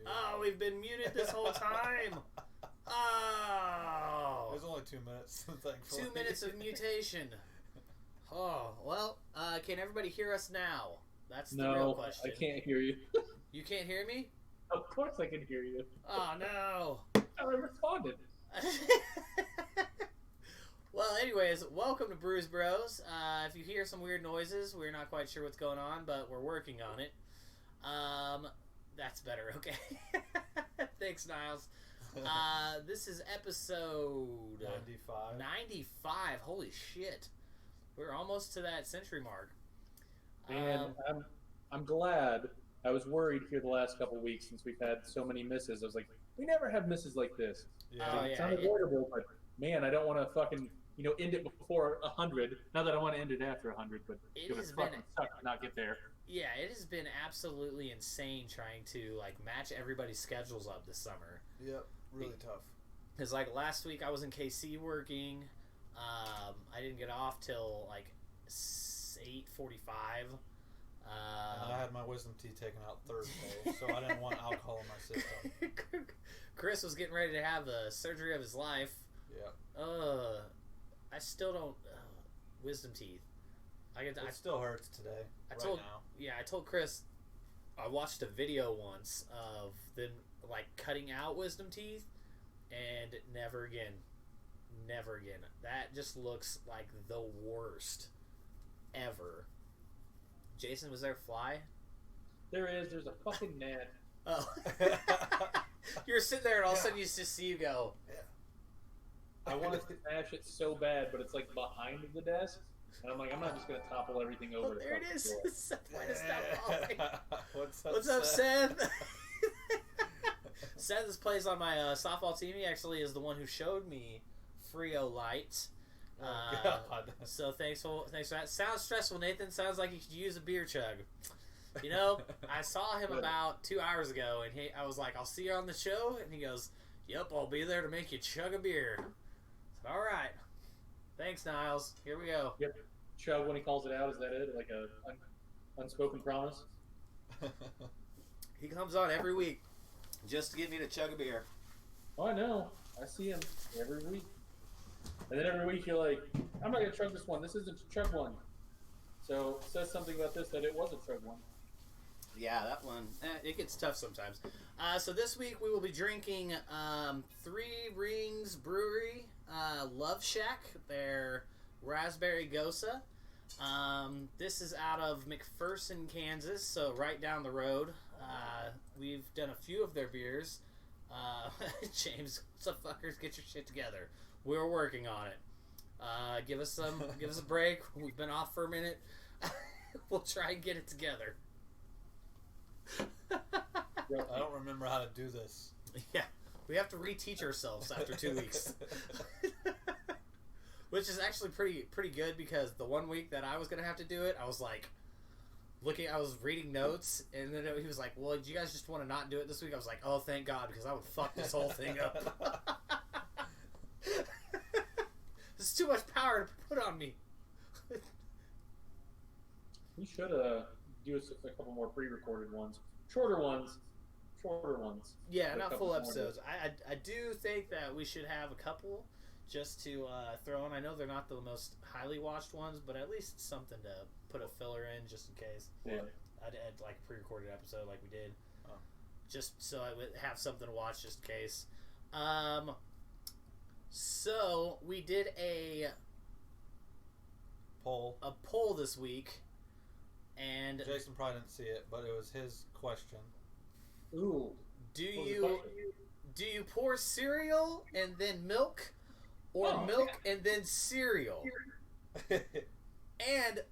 Oh, we've been muted this whole time. Oh. It was only 2 minutes, thankfully. 2 minutes of mutation. Oh, well, can everybody hear us now? That's the real question. No, I can't hear you. You can't hear me? Of course I can hear you. Oh, no. I responded. Well, anyways, welcome to Brews Bros. If you hear some weird noises, we're not quite sure what's going on, but we're working on it. That's better, okay. Thanks, Niles. This is episode 95. 95. Holy shit. We're almost to that century mark. And I'm glad. I was worried here the last couple of weeks since we've had so many misses. I was like, we never have misses like this. Yeah. It's unavoidable, but man, I don't want to fucking end it before 100. Not that I want to end it after 100, but it would fucking suck to not get there. Yeah, it has been absolutely insane trying to match everybody's schedules up this summer. Yep, really tough. Because last week I was in KC working. I didn't get off till 8:45. And I had my wisdom teeth taken out Thursday, so I didn't want alcohol in my system. Chris was getting ready to have the surgery of his life. Yeah. I still don't. Wisdom teeth. It still hurts today. I told Chris. I watched a video once of them cutting out wisdom teeth, and never again. Never again. That just looks like the worst ever. Jason, was there a fly? There's a fucking gnat. Oh. You're sitting there and all of a sudden you just see you go. Yeah. I want to smash it so bad, but it's behind the desk. And I'm I'm not just going to topple everything over. Oh, there it is. Seth might have stopped falling. What's up, Seth? Seth plays on my softball team. He actually is the one who showed me Frio Light. God. So thanks for that. Sounds stressful, Nathan. Sounds like you could use a beer chug. I saw him about 2 hours ago, and I was like, I'll see you on the show. And he goes, yep, I'll be there to make you chug a beer. I said, all right. Thanks, Niles. Here we go. Yep. Chug when he calls it out. Is that it? Like a unspoken promise? He comes on every week just to get me to chug a beer. Oh, I know. I see him every week. And then every week you're like, I'm not going to chug this one. This isn't a chug one. So it says something about this that it was a chug one. Yeah, that one. It gets tough sometimes. So this week we will be drinking Three Rings Brewery Love Shack, their Raspberry Gose. This is out of McPherson, Kansas, so right down the road. We've done a few of their beers. James, what's up, fuckers? Get your shit together. We're working on it. Give us a break. We've been off for a minute. We'll try and get it together. I don't remember how to do this. Yeah, we have to reteach ourselves after 2 weeks. Which is actually pretty good, because the 1 week that I was going to have to do it, I was I was reading notes, and then he was like, well, do you guys just want to not do it this week? I was like, oh, thank God, because I would fuck this whole thing up. This is too much power to put on me. We should do a couple more pre-recorded ones. Shorter ones. Yeah, not full episodes. I do think that we should have a couple just to throw in. I know they're not the most highly watched ones, but at least something to put a filler in just in case. Yeah. I'd add a pre-recorded episode like we did. Just so I would have something to watch just in case. So we did a poll this week, and Jason probably didn't see it, but it was his question. Ooh. Do you pour cereal and then milk, or milk and then cereal? And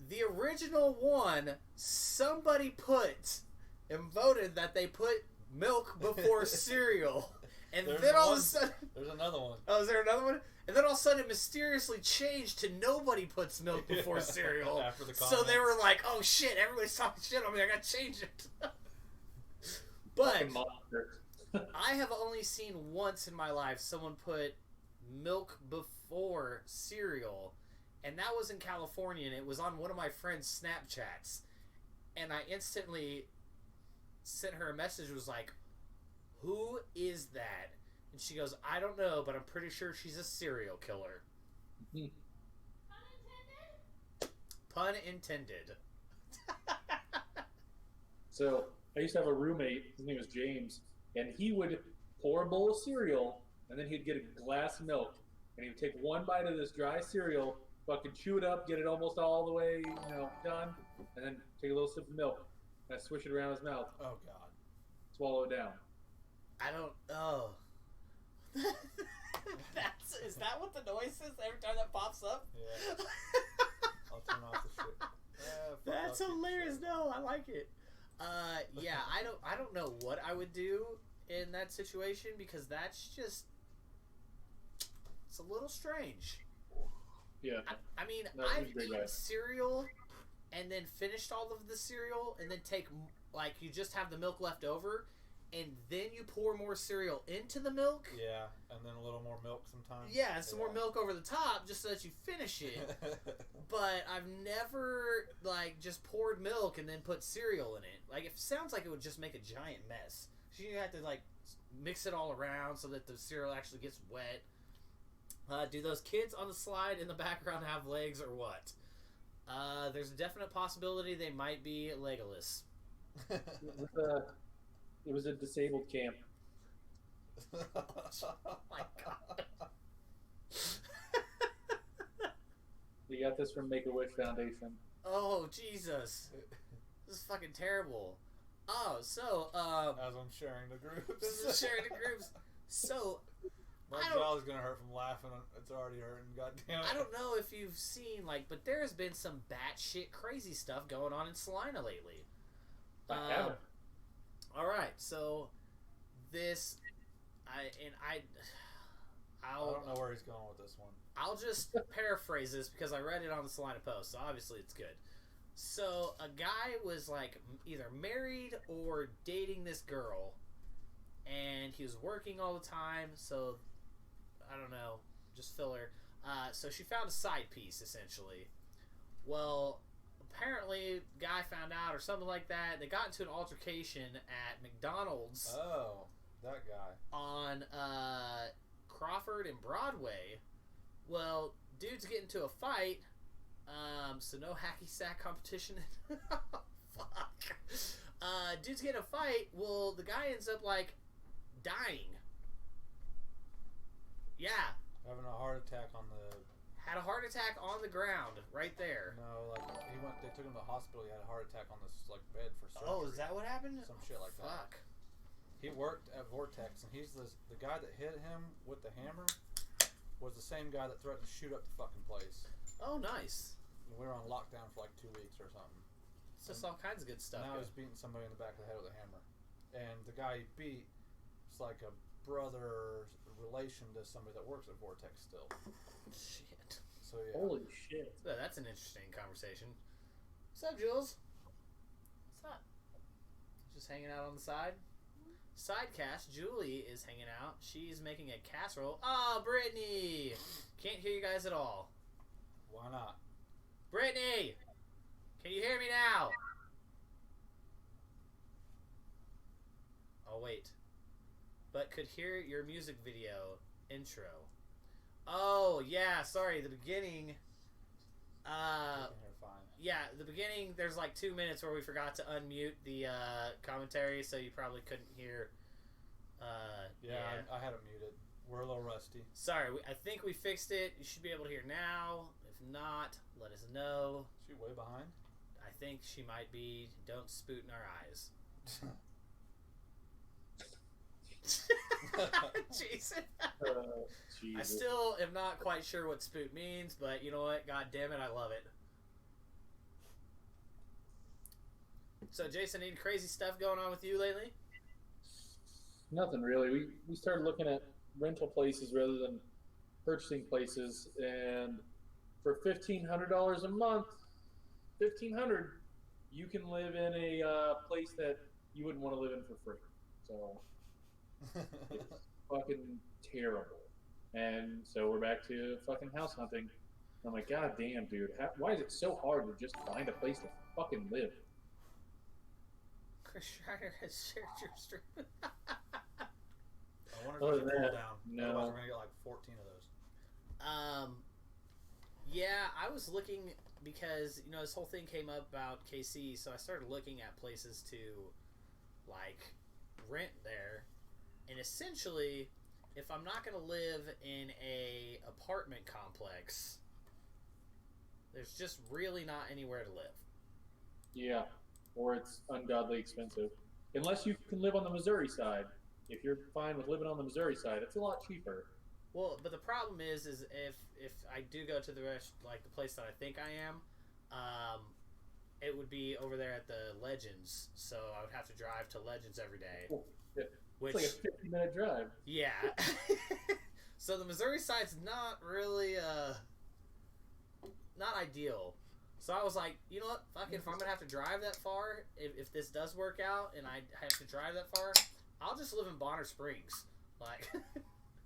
the original one, somebody put and voted that they put milk before cereal. And then all of a sudden... There's another one. Oh, is there another one? And then all of a sudden it mysteriously changed to nobody puts milk before cereal. After the so they were like, oh shit, everybody's talking shit on me, I gotta change it. But I have only seen once in my life someone put milk before cereal. And that was in California, and it was on one of my friend's Snapchats. And I instantly sent her a message, was like, "Who is that?" And she goes, "I don't know, but I'm pretty sure she's a serial killer." Pun intended. So I used to have a roommate. His name was James, and he would pour a bowl of cereal, and then he'd get a glass of milk, and he would take one bite of this dry cereal, fucking chew it up, get it almost all the way, done, and then take a little sip of milk, and swish it around his mouth. Oh God. Swallow it down. I don't. Oh. Is that what the noise is every time that pops up? Yeah. I'll turn off the shit. That's hilarious. No, I like it. Yeah, I don't know what I would do in that situation, because that's just, it's a little strange. Yeah. I mean, No, I've he's a great eaten guy. cereal and then finished all of the cereal, and then you just have the milk left over, and then you pour more cereal into the milk. Yeah, and then a little more milk sometimes. Yeah, and some more milk over the top just so that you finish it. But I've never, just poured milk and then put cereal in it. It sounds like it would just make a giant mess. So you have to, mix it all around so that the cereal actually gets wet. Do those kids on the slide in the background have legs or what? There's a definite possibility they might be legless. It was a disabled camp. Oh my God. We got this from Make-A-Wish Foundation. Oh, Jesus. This is fucking terrible. Oh, so, As I'm sharing the groups. this is sharing the groups. So, My jaw's gonna hurt from laughing. It's already hurting. Goddamn it. I don't know if you've seen, but there has been some batshit crazy stuff going on in Salina lately. I haven't. All right, so this, I don't know where he's going with this one. I'll just paraphrase this because I read it on the Salina Post, so obviously it's good. So a guy was either married or dating this girl, and he was working all the time. So I don't know, just filler. So she found a side piece essentially. Well, apparently, guy found out or something like that. They got into an altercation at McDonald's. Oh, that guy. On Crawford and Broadway. Well, dudes get into a fight. So no hacky sack competition. Fuck. Dudes get in a fight. Well, the guy ends up dying. Yeah. Having a heart attack on the. Had a heart attack on the ground right there. No, they took him to the hospital. He had a heart attack on this bed for surgery. Oh, is that what happened? Some shit like that. Fuck. He worked at Vortex, and he's the guy that hit him with the hammer was the same guy that threatened to shoot up the fucking place. Oh, nice. And we were on lockdown for 2 weeks or something. It's just all kinds of good stuff. Now he's beating somebody in the back of the head with a hammer, and the guy he beat is like a brother relation to somebody that works at Vortex still. Shit. So yeah. Holy shit. So that's an interesting conversation. What's up, Jules? What's up? Just hanging out on the side. Sidecast, Julie is hanging out. She's making a casserole. Oh, Brittany! Can't hear you guys at all. Why not? Brittany! Can you hear me now? Oh, wait. But could hear your music video intro. Oh, yeah, sorry, the beginning. You can hear fine. Yeah, the beginning, there's 2 minutes where we forgot to unmute the commentary, so you probably couldn't hear. I had it muted. We're a little rusty. Sorry, I think we fixed it. You should be able to hear now. If not, let us know. Is she way behind? I think she might be. Don't spoot in our eyes. Jason. I still am not quite sure what spoot means, but you know what? God damn it, I love it. So, Jason, any crazy stuff going on with you lately? Nothing really. We started looking at rental places rather than purchasing places, and for $1,500 a month, $1,500, you can live in a place that you wouldn't want to live in for free. So it's fucking terrible. And so we're back to fucking house hunting. I'm like, God damn, dude, why is it so hard to just find a place to fucking live? Chris Schreiner has shared your stream. I wonder if we should pull down. No. Otherwise, we're gonna get like 14 of those. Yeah, I was looking because this whole thing came up about KC, so I started looking at places to like rent there, and essentially, if I'm not gonna live in a apartment complex, there's just really not anywhere to live. Yeah, or it's ungodly expensive. Unless you can live on the Missouri side. If you're fine with living on the Missouri side, it's a lot cheaper. Well, but the problem is if I do go to the place that I think I am, it would be over there at the Legends, so I would have to drive to Legends every day. Cool. Yeah. Which, it's like a 50-minute drive. Yeah. So the Missouri side's not really not ideal. So I was like, you know what? Fuck it. If I'm gonna have to drive that far, if this does work out and I have to drive that far, I'll just live in Bonner Springs. Like.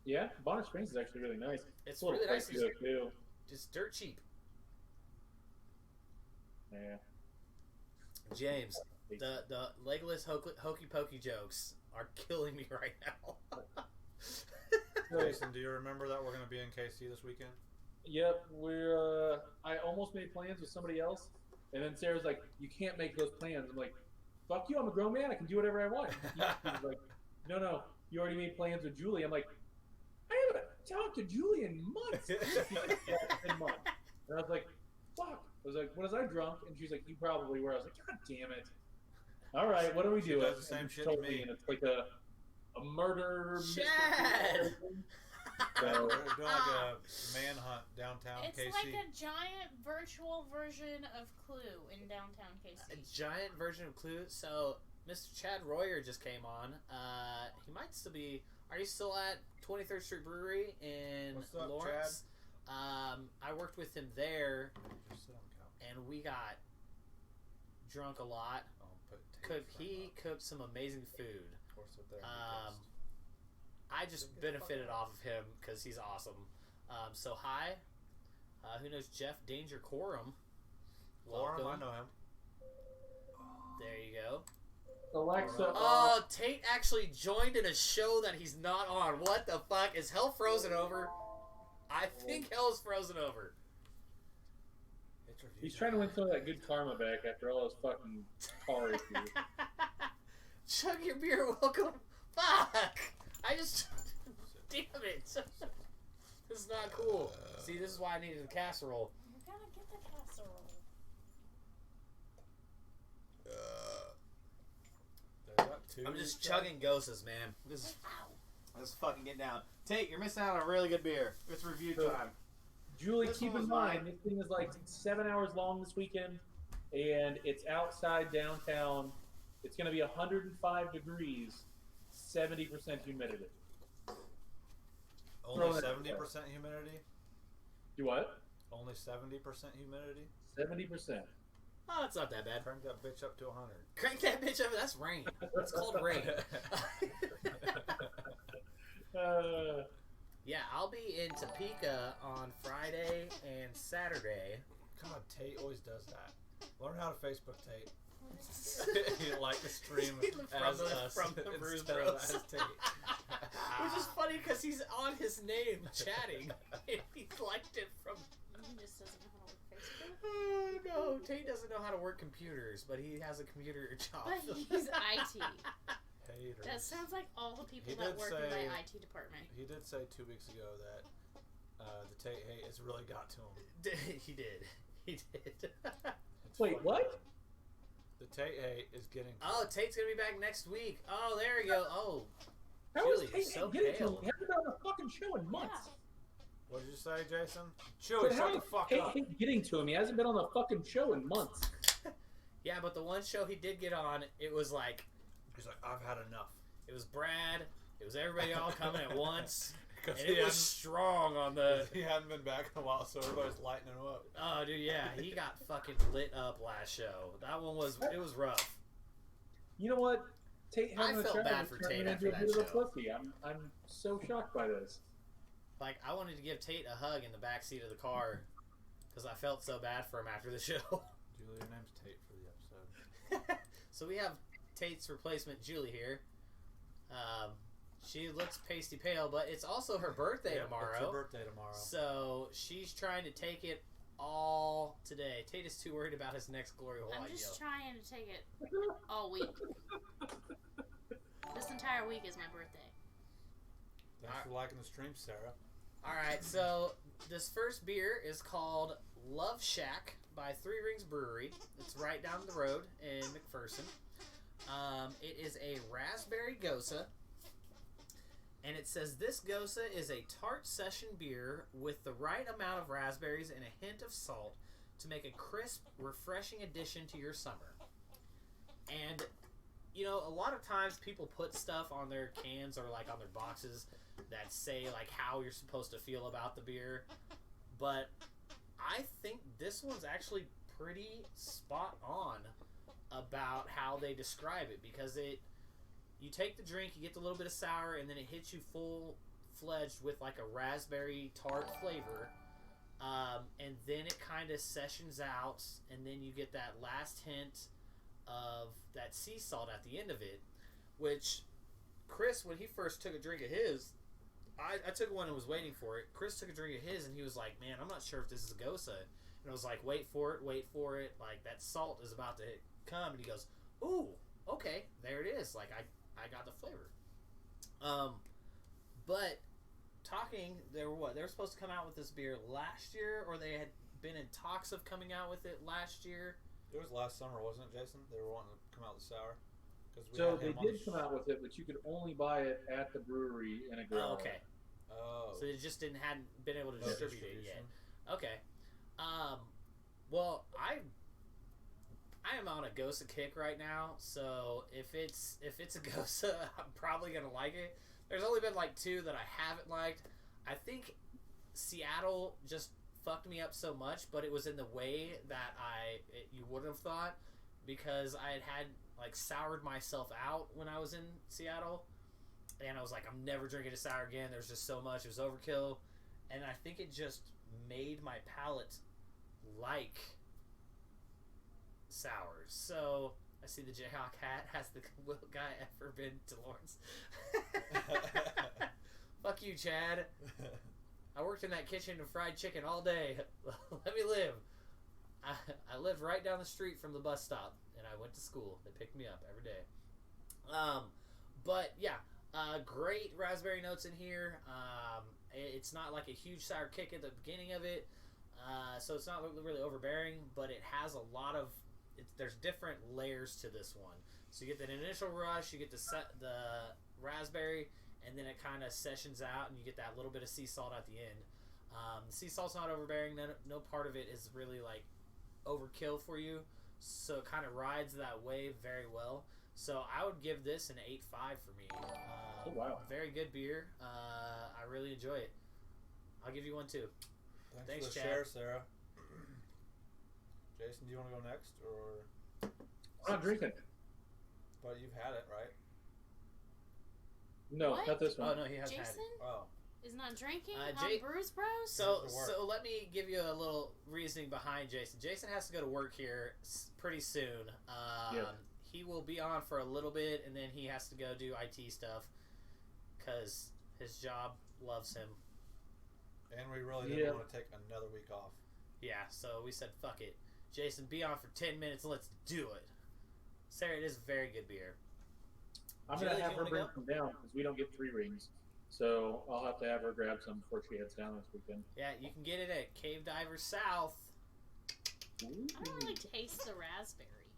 Yeah, Bonner Springs is actually really nice. It's a little really nice. pricey too. Just dirt cheap. Yeah. James, the Legolas hokey pokey jokes are killing me right now. Jason, do you remember that we're going to be in KC this weekend? Yep, we're. I almost made plans with somebody else, and then Sarah's like, "You can't make those plans." I'm like, "Fuck you! I'm a grown man. I can do whatever I want." She's like, "No, you already made plans with Julie." I'm like, "I haven't talked to Julie in months." And I was like, "Fuck!" I was like, "Was I drunk?" And she's like, "You probably were." I was like, "God damn it!" All right, what do we do? She does the same shit to me. And it's like a murder. Chad! So, we're doing like a manhunt downtown it's KC. It's like a giant virtual version of Clue in downtown KC. A giant version of Clue. So, Mr. Chad Royer just came on. He might still be. Are you still at 23rd Street Brewery in What's up, Lawrence? I worked with him there, and we got drunk a lot. He cooked some amazing food. I just benefited off of him because he's awesome. So hi, who knows Jeff Danger Corum? Welcome. I know him. There you go. Alexa. Oh, Tate actually joined in a show that he's not on. What the fuck? Is hell frozen over? I think hell's frozen over. He's trying to win some of that good karma back after all those fucking car issues. Chug your beer, welcome. Fuck! I just... Damn it. This is not cool. See, this is why I needed a casserole. You're gonna get the casserole. I'm just chugging Goses, man. This is fucking get down. Tate, you're missing out on a really good beer. It's review time. Julie, This keep one in was mind, mine. this thing is like 7 hours long this weekend, and it's outside downtown. It's going to be 105 degrees, 70% humidity. Only Throw that 70% humidity? Do what? Only 70% humidity? 70%. Oh, that's not that bad. Crank that bitch up to 100. Crank that bitch up. That's rain. It's called rain. Yeah, I'll be in Topeka on Friday and Saturday. God, Tate always does that. Learn how to Facebook Tate. You like the stream as us from the Brews instead Bros. of as Tate. Which is funny because he's on his name chatting. And he liked it from... He just doesn't know how to work Facebook. Oh, no. Tate doesn't know how to work computers, but he has a computer job. But he's IT. Haters. That sounds like all the people He that did work in say- my IT department. He did say 2 weeks ago that the Tate hate has really got to him. He did. He did. It's Wait, funny. what? The Tate hate is getting to Oh, him. Tate's going to be back next week. Oh, there we go. Oh. How is Julie, Tate you're so getting to pale. him? He hasn't been on a fucking show in months. What did you say, Jason? But Chewy, how shut the is fuck Tate up. getting to him? He hasn't been on a fucking show in months. Yeah, but the one show he did get on, it was like, He's like, I've had enough. it was Brad, it was everybody all coming at once, and Because it was strong on the... he hadn't been back in a while, so everybody's lighting him up. Oh, dude, yeah, he got fucking lit up last show. That one was, it was rough. You know what? Tate I having a felt child bad is for turning Tate into after a bit that of a show. pussy. I'm so shocked by this. Like, I wanted to give Tate a hug in the back seat of the car, because I felt so bad for him after the show. Julie, your name's Tate for the episode. So we have Tate's replacement, Julie here. She looks pasty pale, but it's also her birthday tomorrow. It's her birthday tomorrow. So she's trying to take it all today. Tate is too worried about his next glory hole. I'm just trying to take it all week. This entire week is my birthday. Thanks for liking the stream, Sarah. Alright, so this first beer is called Love Shack by Three Rings Brewery. It's right down the road in McPherson. It is a raspberry Gose. And it says, this Gose is a tart session beer with the right amount of raspberries and a hint of salt to make a crisp, refreshing addition to your summer. And, you know, a lot of times people put stuff on their cans or, like, on their boxes that say, like, how you're supposed to feel about the beer. But I think this one's actually pretty spot on about how they describe it, because you take the drink, you get the little bit of sour, and then it hits you full-fledged with like a raspberry tart flavor, and then it kind of sessions out, and then you get that last hint of that sea salt at the end of it, which Chris, when he first took a drink of his, I took one and was waiting for it. Chris took a drink of his, and he was like, man, I'm not sure if this is a Gose. And I was like, wait for it. Like, that salt is about to come. And he goes, ooh, okay, there it is. Like, I got the flavor. But they were supposed to come out with this beer last year, or they had been in talks of coming out with it last year. It was last summer, wasn't it, Jason? They were wanting to come out with sour. So they did come out with it, but you could only buy it at the brewery in a growler. Oh, okay. Oh. So they just hadn't been able to distribute it yet. Okay. Well, I am on a Gose kick right now, so if it's a Gose, I'm probably gonna like it. There's only been like 2 that I haven't liked. I think Seattle just fucked me up so much, but it was in the way that you wouldn't have thought, because I had like soured myself out when I was in Seattle, and I was like, I'm never drinking a sour again. There's just so much. It was overkill, and I think it just made my palate like sours. So I see the Jayhawk hat. Has the little guy ever been to Lawrence? Fuck you, Chad. I worked in that kitchen and fried chicken all day. Let me live. I lived right down the street from the bus stop, and I went to school. They picked me up every day. But yeah, great raspberry notes in here. It's not like a huge sour kick at the beginning of it, so it's not really overbearing, but it has a lot of. There's different layers to this one. So you get that initial rush, you get the raspberry, and then it kind of sessions out, and you get that little bit of sea salt at the end. The sea salt's not overbearing. No part of it is really like overkill for you, so it kind of rides that wave very well. So I would give this an 8.5 for me. Oh, wow. Very good beer. I really enjoy it. I'll give you one too. Thanks for the Chad. share, Sarah. Jason, do you want to go next, or? I'm not drinking. But you've had it, right? No, What? not this one. Oh no, he hasn't had Jason it. Oh. is not drinking Uh, on Brews Bros? So to work. let me give you a little reasoning behind Jason. Jason has to go to work here pretty soon. Yeah. He will be on for a little bit, and then he has to go do IT stuff because his job loves him. And we really didn't want to take another week off. Yeah, so we said, fuck it. Jason, be on for 10 minutes. Let's do it. Sarah, it is very good beer. I'm going Julie, to have you her wanna bring go? some down because we don't get 3 rings. So I'll have to have her grab some before she heads down this weekend. Yeah, you can get it at Cave Diver South. I don't really taste the raspberry.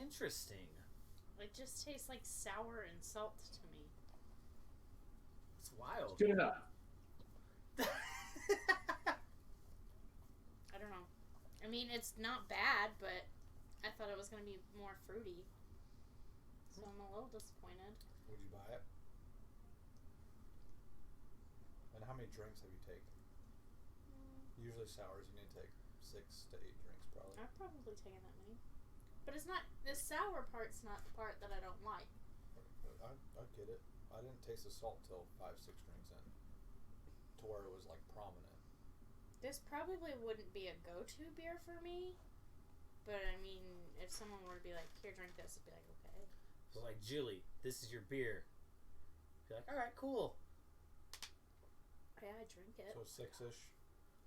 Interesting. It just tastes like sour and salt to me. It's wild. Good enough. I don't know. I mean, it's not bad, but I thought it was going to be more fruity. So I'm a little disappointed. Would you buy it? And how many drinks have you taken? Usually sours, you need to take 6 to 8 drinks, probably. I've probably taken that many. But it's not, the sour part's not the part that I don't like. I get it. I didn't taste the salt till 5-6 drinks in, to where it was like prominent. This probably wouldn't be a go-to beer for me. But I mean, if someone were to be like, here, drink this, I'd be like, okay. We're like, Julie, this is your beer. You're like, all right, cool. Yeah, I drink it. So 6-ish.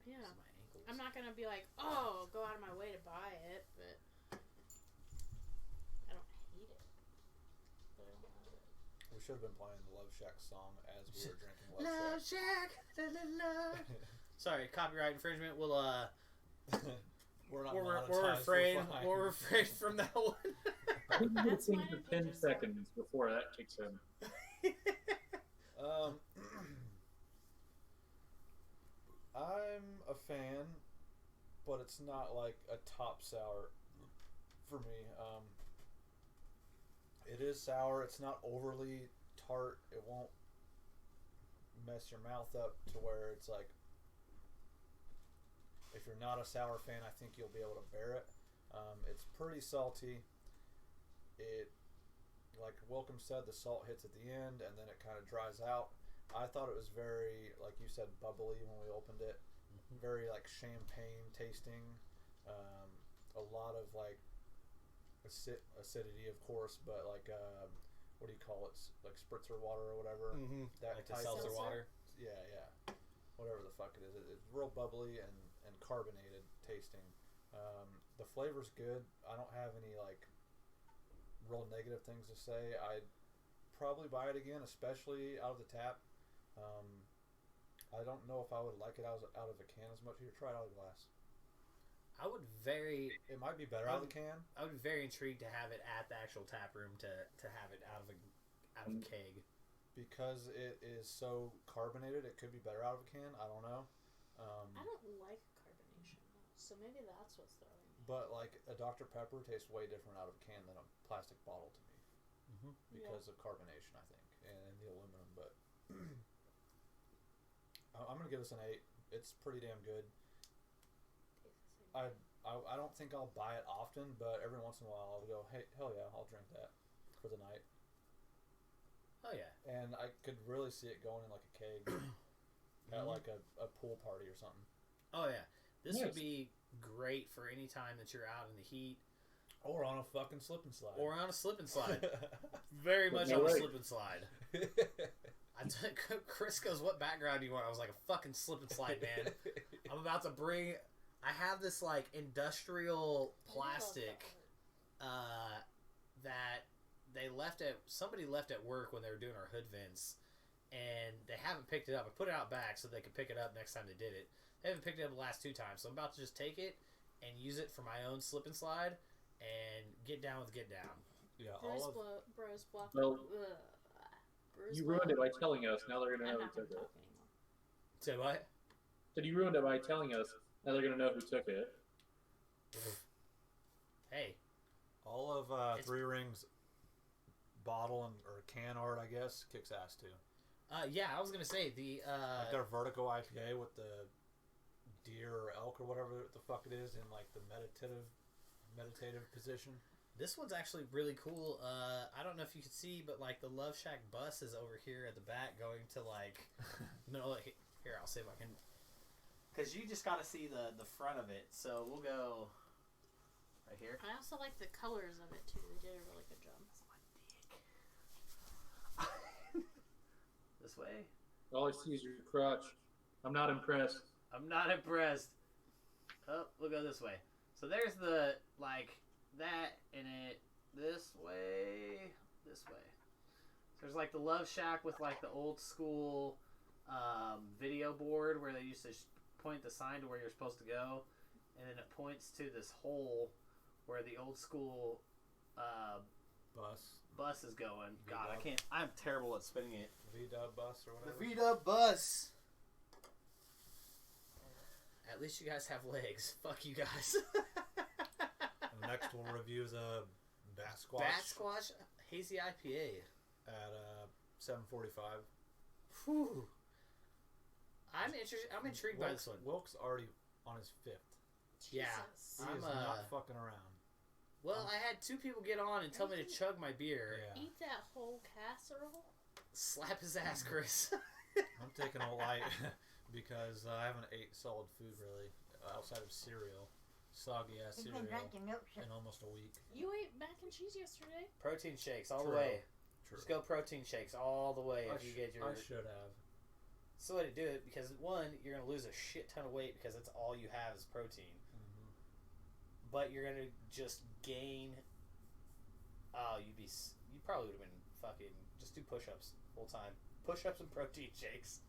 Yeah. This is my ankles. I'm not gonna be like, oh, go out of my way to buy it, but I don't hate it. But I don't love it. We should have been playing the Love Shack song as we were drinking Love Shack. La, la, la. Sorry, copyright infringement. We'll We're not we'll monetized, refrain. we're fine. We'll refrain from that one. I think you get That's things fine for if they 10 just- seconds before that kicks in. I'm a fan, but it's not like a top sour for me. It is sour. It's not overly tart. It won't mess your mouth up to where it's like, if you're not a sour fan, I think you'll be able to bear it. It's pretty salty. It, like Welcome said, the salt hits at the end and then it kind of dries out. I thought it was very, like you said, bubbly when we opened it. Very like champagne tasting. A lot of like acidity, of course, but like what do you call it? Like spritzer water or whatever. Mm-hmm. That Like the type seltzer of water. Yeah, whatever the fuck it is. It's real bubbly and carbonated tasting. The flavor's good. I don't have any like real negative things to say. I'd probably buy it again, especially out of the tap. I don't know if I would like it out of a can as much. Here, try it out of glass. I would very. It might be better out of the can. I would be very intrigued to have it at the actual tap room to have it out of a keg. Because it is so carbonated, it could be better out of a can. I don't know. I don't like carbonation though, so maybe that's what's throwing me. But like a Dr. Pepper tastes way different out of a can than a plastic bottle to me because of carbonation, I think, and the aluminum. But I'm gonna give this an 8. It's pretty damn good. I don't think I'll buy it often, but every once in a while I'll go, hey, hell yeah, I'll drink that for the night. Oh yeah. And I could really see it going in like a keg at like a pool party or something. Oh yeah. This Yes. would be great for any time that you're out in the heat Or on a fucking slip and slide. or on a slip and slide. Very much No on a way. slip and slide. Chris goes, "What background do you want?" I was like, "A fucking slip and slide, man." I'm about to bring. I have this like industrial plastic that somebody left at work when they were doing our hood vents, and they haven't picked it up. I put it out back so they could pick it up next time they did it. They haven't picked it up the last 2 times, so I'm about to just take it and use it for my own slip and slide and get down with get down. Yeah, Brews, all of Bros, block. Well, Brews, You ruined block. it by telling us. Now they're going to I'm know not who gonna took it. talk anymore. Say what? Said you ruined it by telling us. Now they're going to know who took it. Hey, all of It's- Three Rings bottle or can art, I guess, kicks ass too. yeah, I was gonna say the Like their Vertigo IPA with the deer or elk or whatever the fuck it is in like the meditative position. this one's actually really cool. I don't know if you can see, but like the Love Shack bus is over here at the back, going to like no. Here, I'll see if I can. Because you just got to see the front of it, so we'll go right here. I also like the colors of it too. They did a really good job. This way. All I see is your crotch. I'm not impressed. I'm not impressed. Oh, we'll go this way. So there's the like that in it. This way. This way. So there's like the Love Shack with like the old school video board where they used to point the sign to where you're supposed to go, and then it points to this hole where the old school bus is going. God, I can't. I'm terrible at spinning it. V-Dub bus or whatever. The V-Dub bus. At least you guys have legs. Fuck you guys. And next we'll review the Batsquatch Batsquatch Hazy IPA. at 7:45. Whew. I'm interested. I'm intrigued by this one. Wilk's already on his 5th. Yeah. Jesus. He I'm is not fucking around. Well, I had 2 people get on and tell me to chug my beer. Yeah. Eat that whole casserole. Slap his ass, Chris. I'm taking a light because I haven't ate solid food really outside of cereal. soggy ass He's cereal been drinking milkshake. in almost a week. You ate mac and cheese yesterday. Protein shakes all True. the way. True. Just go protein shakes all the way I if you get your. I should have. It's the way to do it because one, you're gonna lose a shit ton of weight because that's all you have is protein. Mm-hmm. But you're gonna just gain. Oh, you probably would have been fucking. Just do push-ups full time. Push-ups and protein shakes.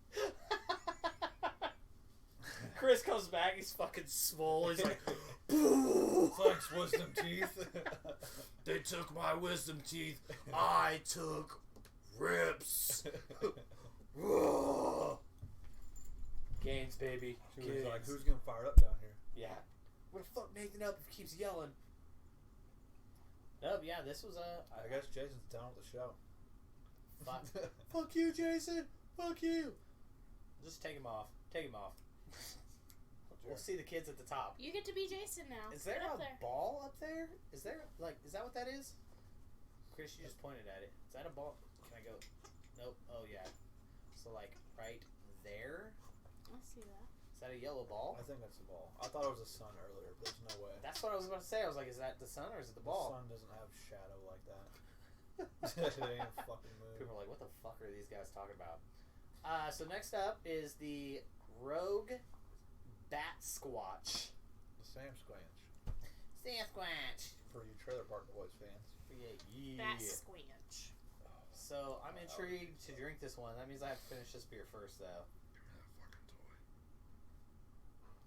Chris comes back. He's fucking swole. He's like, Thanks, wisdom teeth. they took my wisdom teeth. I took ribs. Gains, baby. She was Gains. like, "Who's getting fired up down here?" Yeah. What the fuck Nathan up if he keeps yelling? Nope, yeah, this was I guess Jason's done with the show. fuck. Fuck you, Jason. Fuck you. Just take him off. Take him off. We'll see the kids at the top. You get to be Jason now. Is there Get a up there. ball up there? Is there, like, is that what that is? Chris, you just pointed at it. Is that a ball? Can I go? Nope. Oh, yeah. So, like, right there? I see that. Is that a yellow ball? I think that's the ball. I thought it was the sun earlier, but there's no way. That's what I was about to say. I was like, is that the sun or is it the ball? The sun doesn't have shadow like that. It ain't a fucking moon. People are like, what the fuck are these guys talking about? So next up is the Rogue Batsquatch. The Sam Squanch. Sasquatch. For you Trailer Park Boys fans. Yeah. Batsquatch. So I'm intrigued to drink this one. That means I have to finish this beer first, though.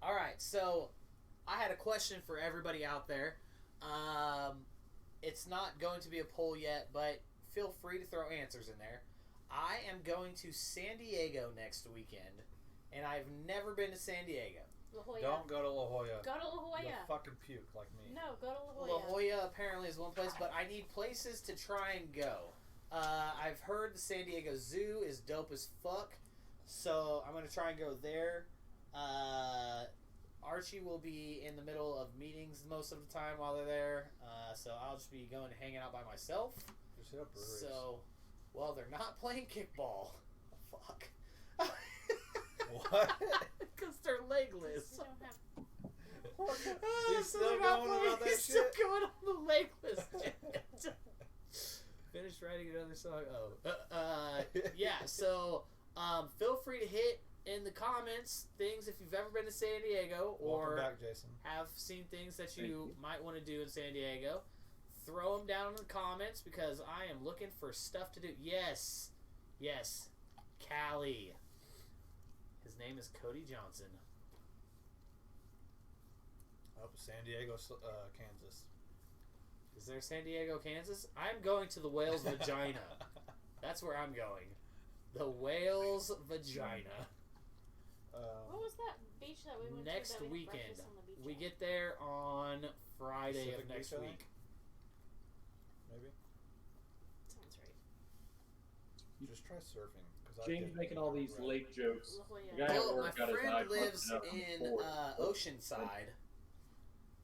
All right, so I had a question for everybody out there. It's not going to be a poll yet, but feel free to throw answers in there. I am going to San Diego next weekend, and I've never been to San Diego. La Jolla. Don't go to La Jolla. Go to La Jolla. You'll fucking puke like me. No, go to La La Jolla. Jolla apparently is one place, but I need places to try and go. I've heard the San Diego Zoo is dope as fuck, so I'm going to try and go there. Archie will be in the middle of meetings most of the time while they're there, so I'll just be going hanging out by myself. Just hit up Breweries. So, well, they're not playing kickball. Fuck. What? Because they're legless. You don't have... He's still going about that He's still shit? going on the legless shit. Finished writing another song. Oh. Yeah, so feel free to hit in the comments things if you've ever been to San Diego or Welcome back, Jason. have seen things that you might want to do in San Diego. Throw them down in the comments because I am looking for stuff to do. Yes. Cali. His name is Cody Johnson. Up San Diego, Kansas. Is there San Diego, Kansas? I'm going to the whale's vagina. That's where I'm going. The whale's vagina. What was that beach that we went Next to? That we had weekend. breakfast on the beach We at? get there on Friday Pacific of next Beach, I think? week. Maybe. Sounds right. Just try surfing. James making all these lake jokes. La Jolla. The guy at Well, my work got his friend eye lives busted up in before. Oceanside,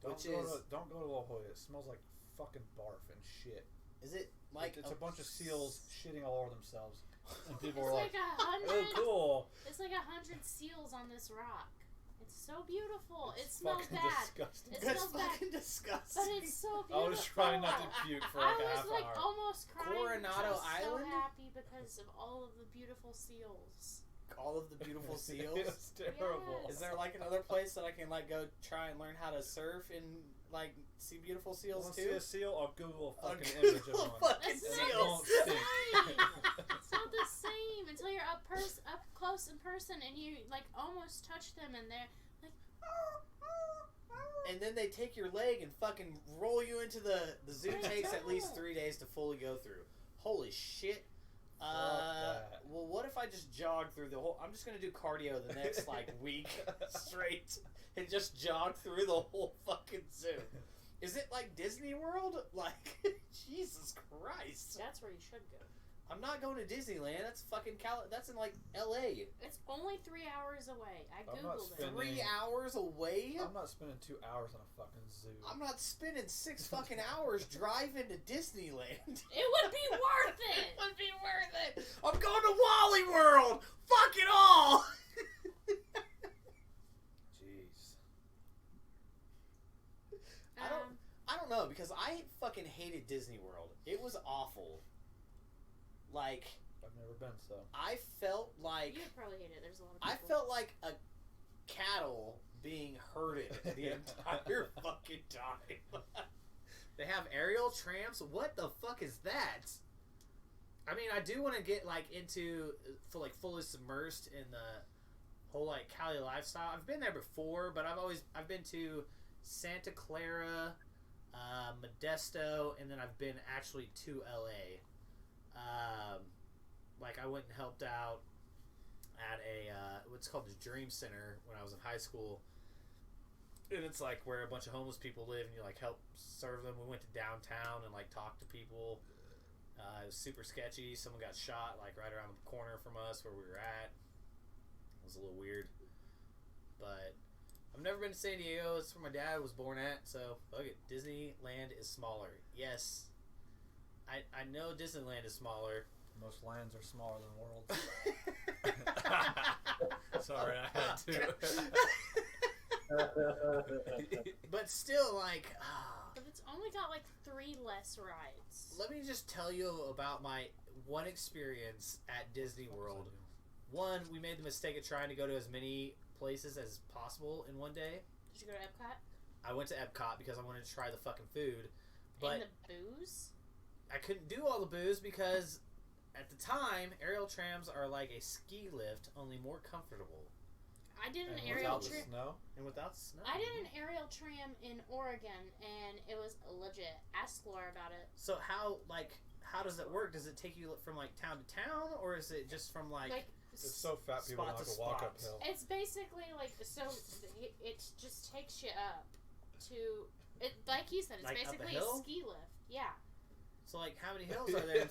Don't go to La Jolla. It smells like fucking barf and shit. Is it like It's a bunch of seals shitting all over themselves, and people It's are like like, 100. "Oh, cool." It's like 100 seals on this rock. It's so beautiful. It It's smells fucking bad. disgusting. It That's smells bad. fucking disgusting. But it's so I beautiful. was trying not to puke for I like a was half like hour. almost crying. Coronado I was Island? so happy because of all of the beautiful seals. All of the beautiful It seals. was terrible. Yes. Is there like another place that I can like go try and learn how to surf and like see beautiful seals Want to too? see a seal? I'll Google a I'll fucking Google image of a one. fucking It's And not it seal. won't the stink. same. It's not the same until you're up close in person and you like almost touch them and they're like. And then they take your leg and fucking roll you into the zoo. I Takes at least know. 3 days to fully go through. Holy shit. that. Well, what if I just jog through the whole? I'm just gonna do cardio the next like week straight and just jog through the whole fucking zoo. Is it like Disney World? Like, Jesus Christ! That's where you should go. I'm not going to Disneyland. That's fucking That's in like L.A. It's only 3 hours away. I I'm not googled it. spending- 3 hours away. I'm not spending 2 hours in a fucking zoo. I'm not spending 6 fucking hours driving to Disneyland. It would be worth It it. would be worth it. I'm going to Wally World. Fuck it all. Jeez. hated Disney World. It was awful. Like, I've never been, so. I felt like... You would probably hate it. There's a lot of people. I felt like a cattle being herded the entire fucking time. They have aerial trams? What the fuck is that? I mean, I do want to get, like, into... fully submersed in the whole, like, Cali lifestyle. I've been there before, but I've been to Santa Clara, Modesto, and then I've been actually to LA. Like, I went and helped out at what's called the Dream Center when I was in high school. And it's like where a bunch of homeless people live and you like help serve them. We went to downtown and like talked to people. It was super sketchy. Someone got shot like right around the corner from us where we were at. It was a little weird. But I've never been to San Diego. It's where my dad was born at. So fuck it. Disneyland is smaller. Yes. I know Disneyland is smaller. Most lands are smaller than worlds. Sorry, I had to. But still, like... But it's only got like 3 less rides. Let me just tell you about my one experience at Disney World. One, we made the mistake of trying to go to as many places as possible in one day. Did you go to Epcot? I went to Epcot because I wanted to try the fucking food. But and the booze? I couldn't do all the booze because at the time, aerial trams are like a ski lift, only more comfortable. I did an And aerial without the tram. snow? And without snow. I did an aerial tram in Oregon, and it was legit. Ask Laura about it. So how does it work? Does it take you from like town to town, or is it just from like It's so fat people Spot don't to have to walk spot. uphill. It's basically like, so it just takes you up to, it, like you said, it's Like up a basically hill? ski lift. Yeah. So, like, how many hills are there?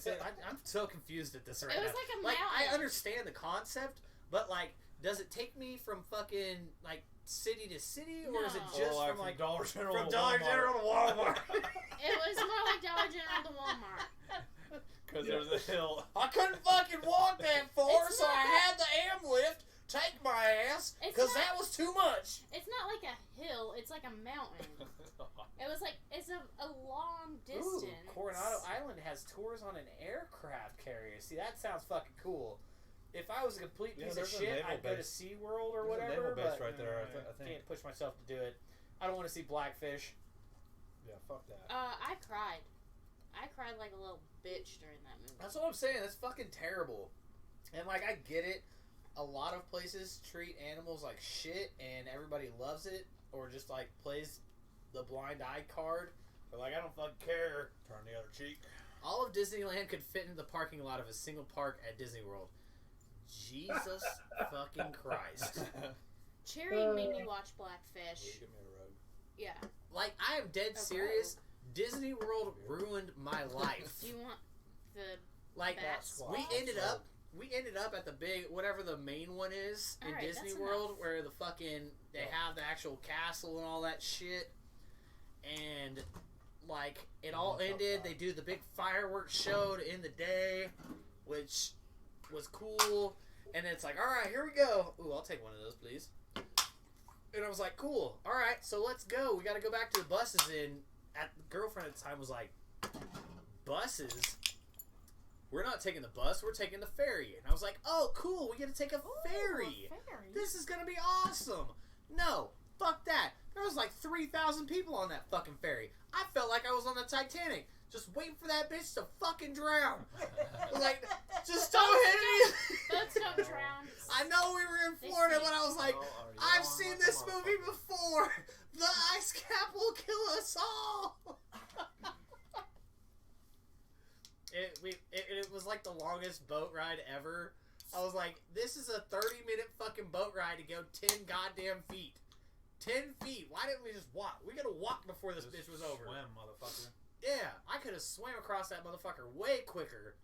I'm so confused at this right now. It was like a Like, I mountain. understand the concept, but, like, does it take me from fucking, like, city to city? Or is it No. just Or from, like, Dollar General from to Dollar Walmart. General to Walmart? It was more like Dollar General to Walmart. Because there's a hill. I couldn't fucking walk that far, It's so not I that- had the am lift take my ass, It's because not- that was too much. It's not like a hill, it's like a mountain. It was like, it's a long distance. Ooh, Coronado Island has tours on an aircraft carrier. See, that sounds fucking cool. If I was a complete piece of there's a shit, naval I'd go to base. SeaWorld or There's a whatever. naval base but right there, I think. Can't push myself to do it. I don't want to see Blackfish. Yeah, fuck that. I cried. I cried like a little bitch during that movie. That's what I'm saying. That's fucking terrible. And, like, I get it. A lot of places treat animals like shit, and everybody loves it, or just, like, plays the blind eye card. They're like, I don't fucking care. Turn the other cheek. All of Disneyland could fit into the parking lot of a single park at Disney World. Jesus fucking Christ. Cherry made me watch Blackfish. Give me a rug. Yeah. Like, I am dead serious. Disney World ruined my life. Do you want the Like, Batsquatch? we ended up at the big, whatever the main one is in Alright, Disney that's World, enough. where the fucking, they have the actual castle and all that shit. And, like, it all ended. They do the big fireworks show to end the day, which was cool. And it's like, alright, here we go. Ooh, I'll take one of those, please. And I was like, cool. Alright, so let's go. We gotta go back to the buses. And the girlfriend at the time was like, buses? We're not taking the bus, we're taking the ferry. And I was like, oh, cool, we get to take a ferry. Ferry. This is gonna be awesome. No, fuck that. There was like 3,000 people on that fucking ferry. I felt like I was on the Titanic, just waiting for that bitch to fucking drown. Like, just don't hit me. Boats don't drown. I know we were in They Florida, sink. but I was like, I've seen this movie before. The ice cap will kill us all. It was like the longest boat ride ever. I was like, this is a 30-minute fucking boat ride to go 10 goddamn feet. 10 feet. Why didn't we just walk? We gotta walk before this bitch was over. Swim, motherfucker. Yeah, I could have swam across that motherfucker way quicker.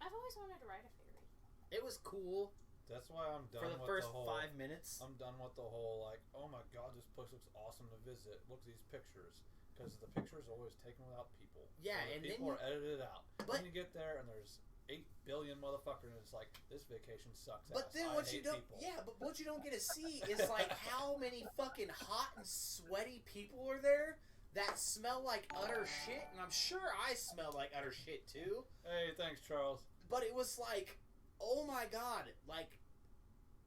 I've always wanted to ride a ferry. It was cool That's why I'm done for the with first the whole. 5 minutes. I'm done with the whole like, oh my god, this place looks awesome to visit. Look at these pictures, because the pictures are always taken without people. Yeah, So the and then people are edited out. But- Then you get there and there's 8 billion motherfuckers, and it's like, this vacation sucks. But ass. then I what you hate don't, people. yeah, but what you don't get to see is like how many fucking hot and sweaty people are there that smell like utter shit, and I'm sure I smell like utter shit too. Hey, thanks, Charles. But it was like, oh my god, like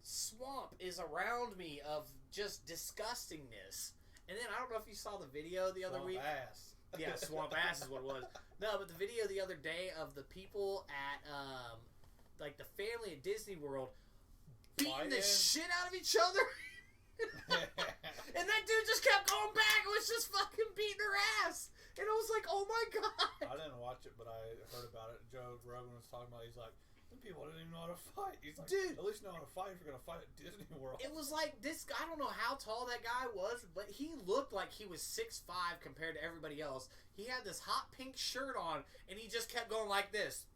swamp is around me of just disgustingness. And then I don't know if you saw the video the other week. Ass. Yeah, swamp ass is what it was. No, but the video the other day of the people at like the family at Disney World beating the shit out of each other. And that dude just kept going back and was just fucking beating her ass. And I was like, oh my god. I didn't watch it, but I heard about it. Joe Rogan was talking about it. He's like, them people didn't even know how to fight. He's like, dude, at least know how to fight if you're going to fight at Disney World. It was like this, I don't know how tall that guy was, but he looked like he was 6'5" compared to everybody else. He had this hot pink shirt on, and he just kept going like this.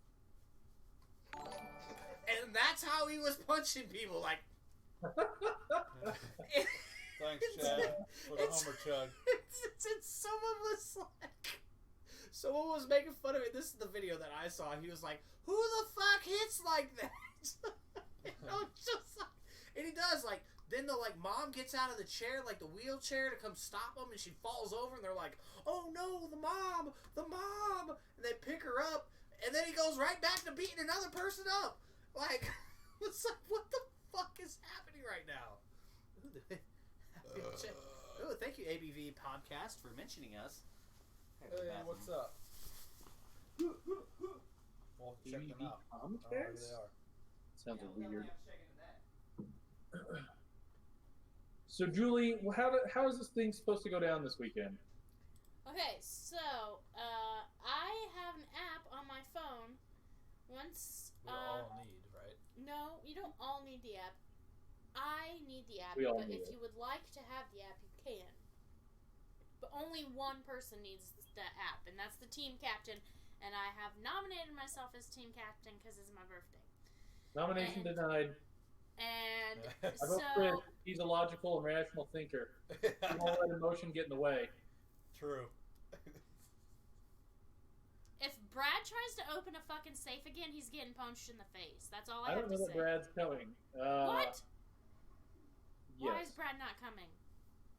And that's how he was punching people, like... Thanks, Chad, for the Homer chug. Someone was like... Someone was making fun of it. This is the video that I saw. He was like, who the fuck hits like that? Just like... And he does, like... Then the, like, mom gets out of the chair, like, the wheelchair to come stop him, and she falls over, and they're like, oh, no, the mom! And they pick her up, and then he goes right back to beating another person up. Like, it's like, what the fuck is happening right now? Oh, thank you, ABV Podcast, for mentioning us. Hey, what's up? Well, check them out. Maybe they are. Sounds weird. So, Julie, how is this thing supposed to go down this weekend? Okay, so I have an app on my phone. Once we all need, right? No, you don't all need the app. I need the app, but if you would like to have the app, you can. But only one person needs the app, and that's the team captain. And I have nominated myself as team captain because it's my birthday. Nomination denied. And I vote Chris. He's a logical and rational thinker. He won't let emotion get in the way. True. If Brad tries to open a fucking safe again, he's getting punched in the face. That's all I have have to say. I don't know that Brad's coming. What? Yes. Why is Brad not coming?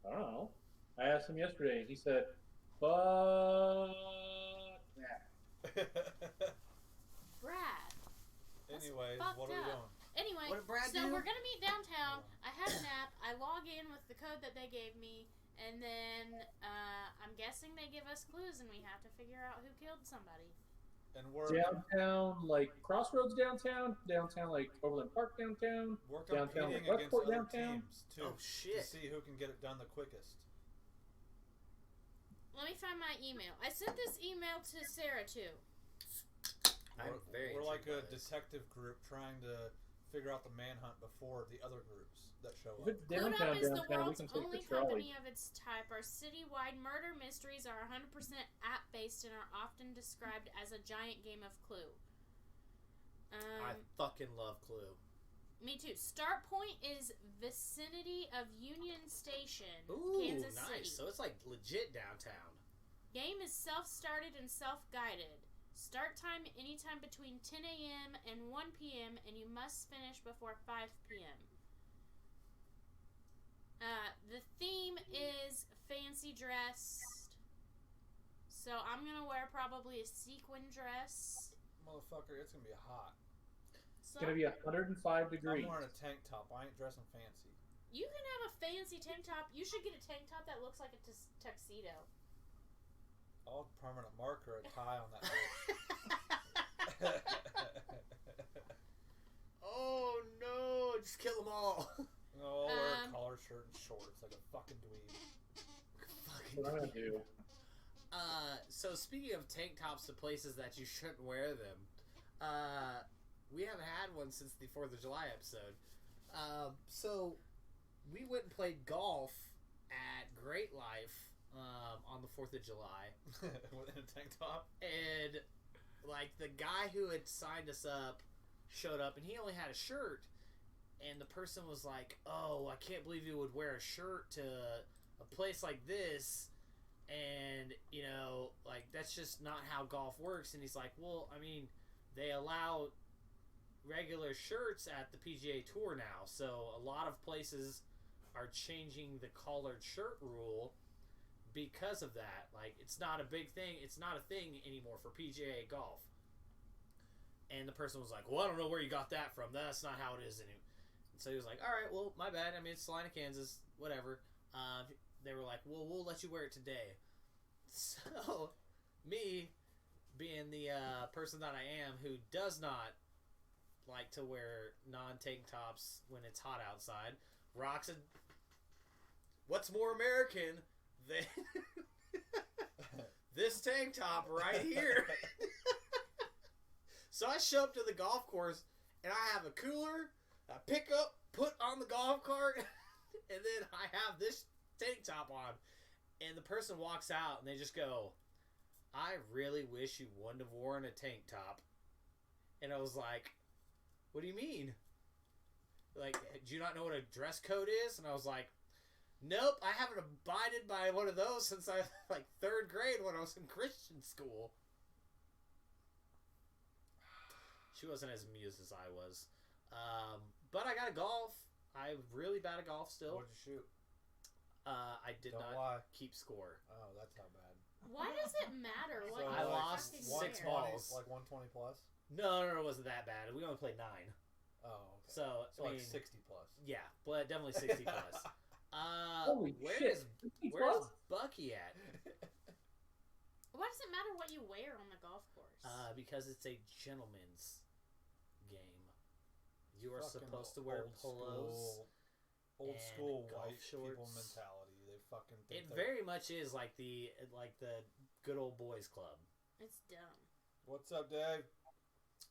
I don't know. I asked him yesterday, and he said, "But yeah." Brad. Anyways, what are we doing? Anyway, what did Brad so do? we're gonna meet downtown. I have an app. I log in with the code that they gave me, and then I'm guessing they give us clues, and we have to figure out who killed somebody. And we're downtown, like Crossroads downtown, like Overland Park downtown, we're downtown, competing like against Westport other downtown. teams too. Oh shit! To see who can get it done the quickest. Let me find my email. I sent this email to Sarah too. We're like a detective group trying to figure out the manhunt before the other groups that show up. If it's downtown, Clued Up is the we world's can take only the trolley. company of its type. Our citywide murder mysteries are 100% app-based and are often described as a giant game of Clue. I fucking love Clue. Me too. Start point is vicinity of Union Station, Ooh, Kansas nice. City. So it's like legit downtown. Game is self-started and self-guided. Start time anytime between 10 a.m. and 1 p.m. and you must finish before 5 p.m. The theme is fancy dressed. So I'm going to wear probably a sequin dress. Motherfucker, it's going to be hot. It's going to be 105 degrees. I'm wearing a tank top. I ain't dressing fancy. You can have a fancy tank top. You should get a tank top that looks like a tuxedo. I'll permanent marker a tie on that. Oh no! Just kill them all. No, I'll wear a collared shirt and shorts like a fucking dweeb. That's what I'm gonna do. So speaking of tank tops to places that you shouldn't wear them, we haven't had one since the 4th of July episode. So we went and played golf at Great Life on the 4th of July. With a tank top? And, like, the guy who had signed us up showed up, and he only had a shirt. And the person was like, oh, I can't believe you would wear a shirt to a place like this. And, you know, like, that's just not how golf works. And he's like, well, I mean, they allow regular shirts at the PGA Tour now. So a lot of places are changing the collared shirt rule. because of that. Like, it's not a big thing. It's not a thing anymore for PGA golf. And the person was like, well, I don't know where you got that from. That's not how it is anymore. And so he was like, all right, well, my bad. I mean, it's Salina, Kansas, whatever. They were like, well, we'll let you wear it today. So, me, being the person that I am, who does not like to wear non-tank tops when it's hot outside, rocks a... What's more American than this tank top right here? So I show up to the golf course, and I have a cooler, a pickup, put on the golf cart, and then I have this tank top on. And the person walks out, and they just go, I really wish you wouldn't have worn a tank top. And I was like, what do you mean? Like, do you not know what a dress code is? And I was like, nope, I haven't abided by one of those since I was like 3rd grade when I was in Christian school. She wasn't as amused as I was. But I got a golf. I'm really bad at golf still. What'd you shoot? I did Don't not lie. keep score. Oh, that's not bad. Why does it matter? What So, I you lost fucking 6 wear? balls. Like 120 plus? No, it wasn't that bad. We only played 9. Oh, okay. So I like mean, 60 plus. yeah, but definitely 60 plus. Holy where's shit. 60 where's plus? Bucky at? Why does it matter what you wear on the golf course? Because it's a gentleman's game. You are Fucking supposed to wear polos. Old and school golf white people shorts. mentality. They fucking think It they're... very much is like the good old boys club. It's dumb. What's up, Dave?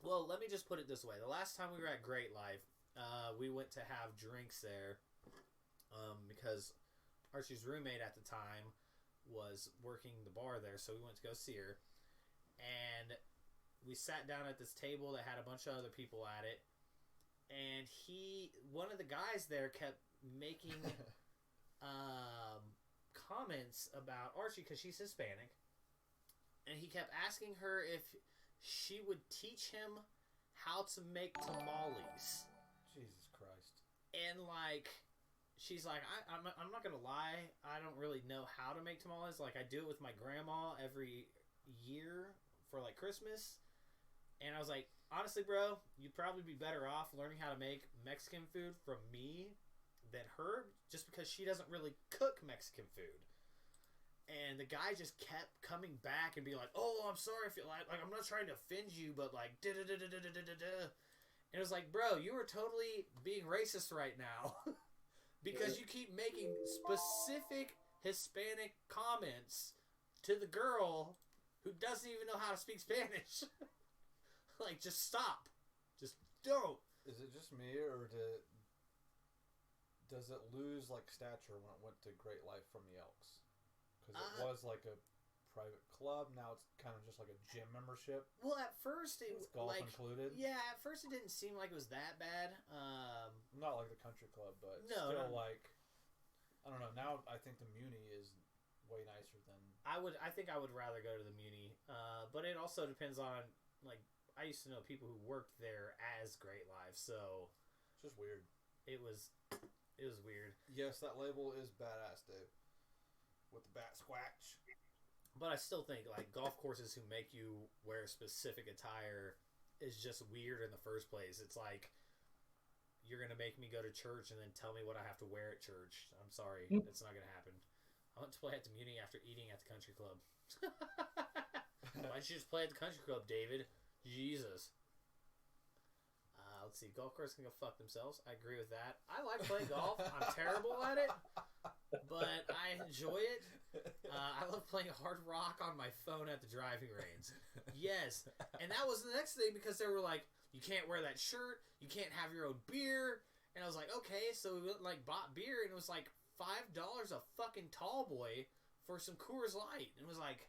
Well, let me just put it this way. The last time we were at Great Life, we went to have drinks there because Archie's roommate at the time was working the bar there, so we went to go see her. And we sat down at this table that had a bunch of other people at it. And one of the guys there kept making comments about Archie because she's Hispanic. And he kept asking her if she would teach him how to make tamales. Jesus Christ. And like, she's like, I'm not gonna lie, I don't really know how to make tamales. Like, I do it with my grandma every year for like Christmas. And I was like, honestly, bro, you'd probably be better off learning how to make Mexican food from me than her, just because she doesn't really cook Mexican food. And the guy just kept coming back and being like, oh, I'm sorry if you like I'm not trying to offend you, but like da-da-da-da-da-da-da. And it was like, bro, you are totally being racist right now. Because you keep making specific Hispanic comments to the girl who doesn't even know how to speak Spanish. Like, just stop. Just don't. Is it just me, or does it lose like stature when it went to Great Life from the Elks? Because it was like a private club. Now it's kind of just like a gym membership. Well, at first it With golf like included. yeah, at first it didn't seem like it was that bad. Not like the country club, but No, still no. like, I don't know. Now I think the Muni is way nicer than. I think I would rather go to the Muni, but it also depends on like I used to know people who worked there as Great Life, so It's just weird. it was weird. Yes, that label is badass, Dave. With the Batsquatch. But I still think like golf courses who make you wear specific attire is just weird in the first place. It's like you're gonna make me go to church and then tell me what I have to wear at church. I'm sorry, that's not gonna happen. I went to play at the Muni after eating at the country club. Why don't you just play at the country club, David? Jesus. Let's see. Golf courses can go fuck themselves. I agree with that. I like playing golf. I'm terrible at it, but I enjoy it. I love playing Hard Rock on my phone at the driving range. Yes. And that was the next thing because they were like, you can't wear that shirt. You can't have your own beer. And I was like, okay. So we went, like, bought beer, and it was like $5 a fucking tall boy for some Coors Light. And it was like,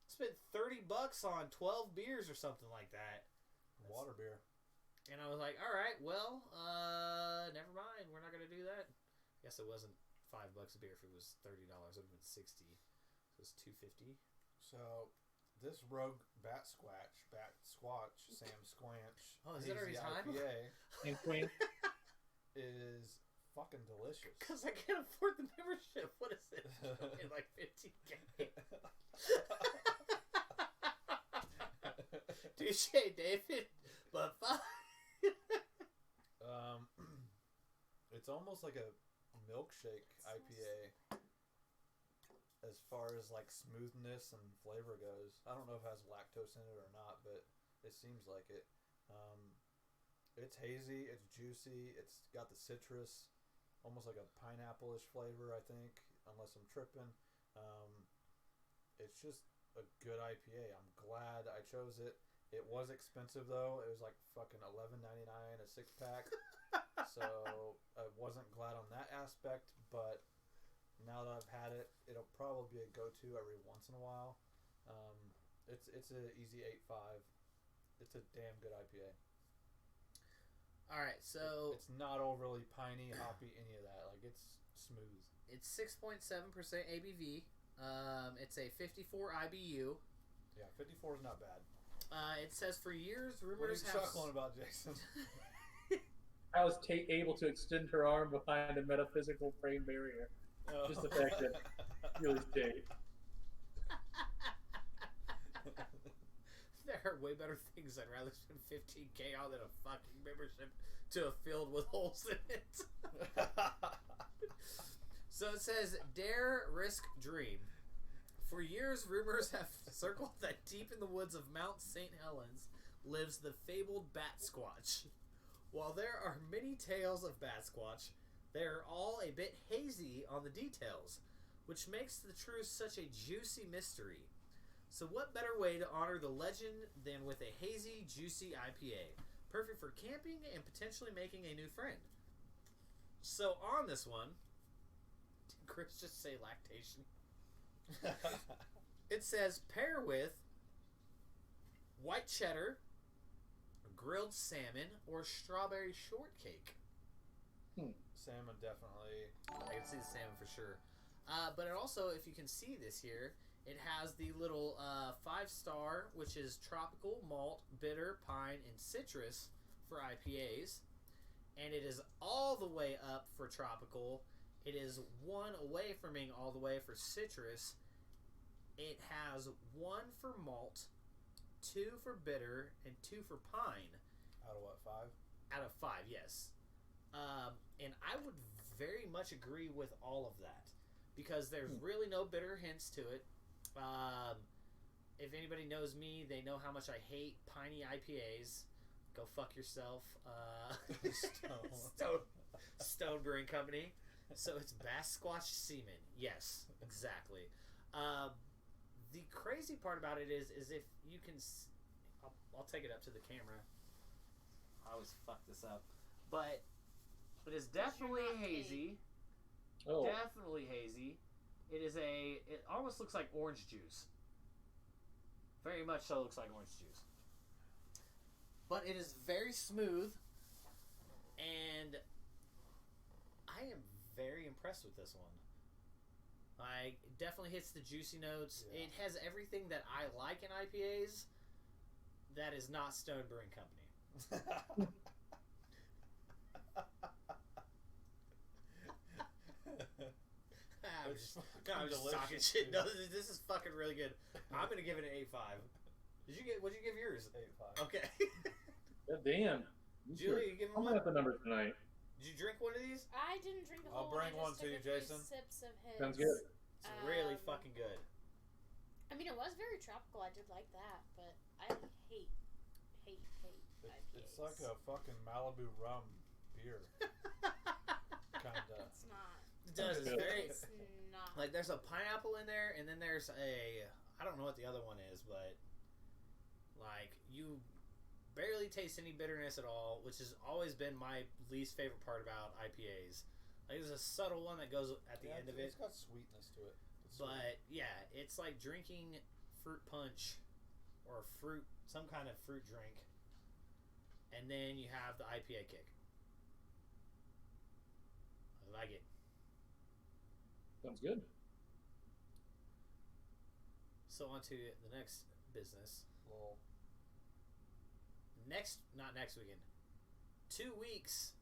spent $30 on 12 beers or something like that. Water beer. And I was like, all right, well, never mind. We're not going to do that. I guess it wasn't $5 a beer. If it was $30, it would have been $60. So it was $2.50. So, this Rogue Batsquatch, Sam Squanch, Oh, is it already time? IPA And Queen. is fucking delicious. Because I can't afford the membership. What is it? Only like $15K. Touche, David. But fine. It's almost like a milkshake IPA as far as like smoothness and flavor goes. I don't know if it has lactose in it or not, but it seems like it. It's hazy, it's juicy, it's got the citrus, almost like a pineapple-ish flavor, I think, unless I'm tripping. It's just a good IPA. I'm glad I chose it. It was expensive though. It was like fucking $11.99 a 6-pack. So I wasn't glad on that aspect, but now that I've had it, it'll probably be a go-to every once in a while. It's an easy 8.5. It's a damn good IPA. All right, so it's not overly piney, hoppy, any of that. Like, it's smooth. It's 6.7% ABV. It's a 54 IBU. Yeah, 54 is not bad. It says for years rumors what are you have chuckling about, Jason? I was able to extend her arm behind a metaphysical brain barrier. Oh. Just the fact that really Tate. There are way better things I'd rather spend $15K on than a fucking membership to a field with holes in it. So it says, dare, risk, dream. For years, rumors have circled that deep in the woods of Mount St. Helens lives the fabled Batsquatch. While there are many tales of Batsquatch, they are all a bit hazy on the details, which makes the truth such a juicy mystery. So what better way to honor the legend than with a hazy, juicy IPA? Perfect for camping and potentially making a new friend. So on this one, did Chris just say lactation? It says pair with white cheddar, grilled salmon, or strawberry shortcake. Salmon, definitely. I can see the salmon for sure. But it also, if you can see this here, it has the little 5-star, which is tropical, malt, bitter, pine, and citrus for IPAs. And it is all the way up for tropical. It is 1 away from being all the way for citrus. It has 1 for malt, 2 for bitter, and 2 for pine. Out of what, 5? Out of 5, yes. And I would very much agree with all of that. Because there's really no bitter hints to it. If anybody knows me, they know how much I hate piney IPAs. Go fuck yourself. Stone Brewing Company. So it's Batsquatch semen. Yes, exactly. The crazy part about it is if you can... I'll take it up to the camera. I always fuck this up. But it is definitely hazy. Oh. Definitely hazy. It almost looks like orange juice. Very much so looks like orange juice. But it is very smooth, and I am very impressed with this one. Like, it definitely hits the juicy notes. Yeah. It has everything that I like in IPAs that is not Stone Brewing Company. I'm just talking shit. No, this is fucking really good. I'm gonna give it an 8.5. What'd you give yours? 8.5. Okay. God damn. Julie, you give him I'm one? at the numbers tonight. Did you drink one of these? I didn't drink the I'll whole bring one. one to you, Jason. Sips of his. Sounds good. It's really fucking good. I mean, it was very tropical. I did like that, but I hate IPAs. It's like a fucking Malibu rum beer. Kinda. It's not. It does. It's very... It's not. Like, there's a pineapple in there, and then there's a... I don't know what the other one is, but... Like, you barely taste any bitterness at all, which has always been my least favorite part about IPAs. Like, there's a subtle one that goes at the end of it. It's got sweetness to it. But, yeah, it's like drinking fruit punch or some kind of fruit drink, and then you have the IPA kick. I like it. Sounds good. So on to the next business. Well, Not next weekend. 2 weeks.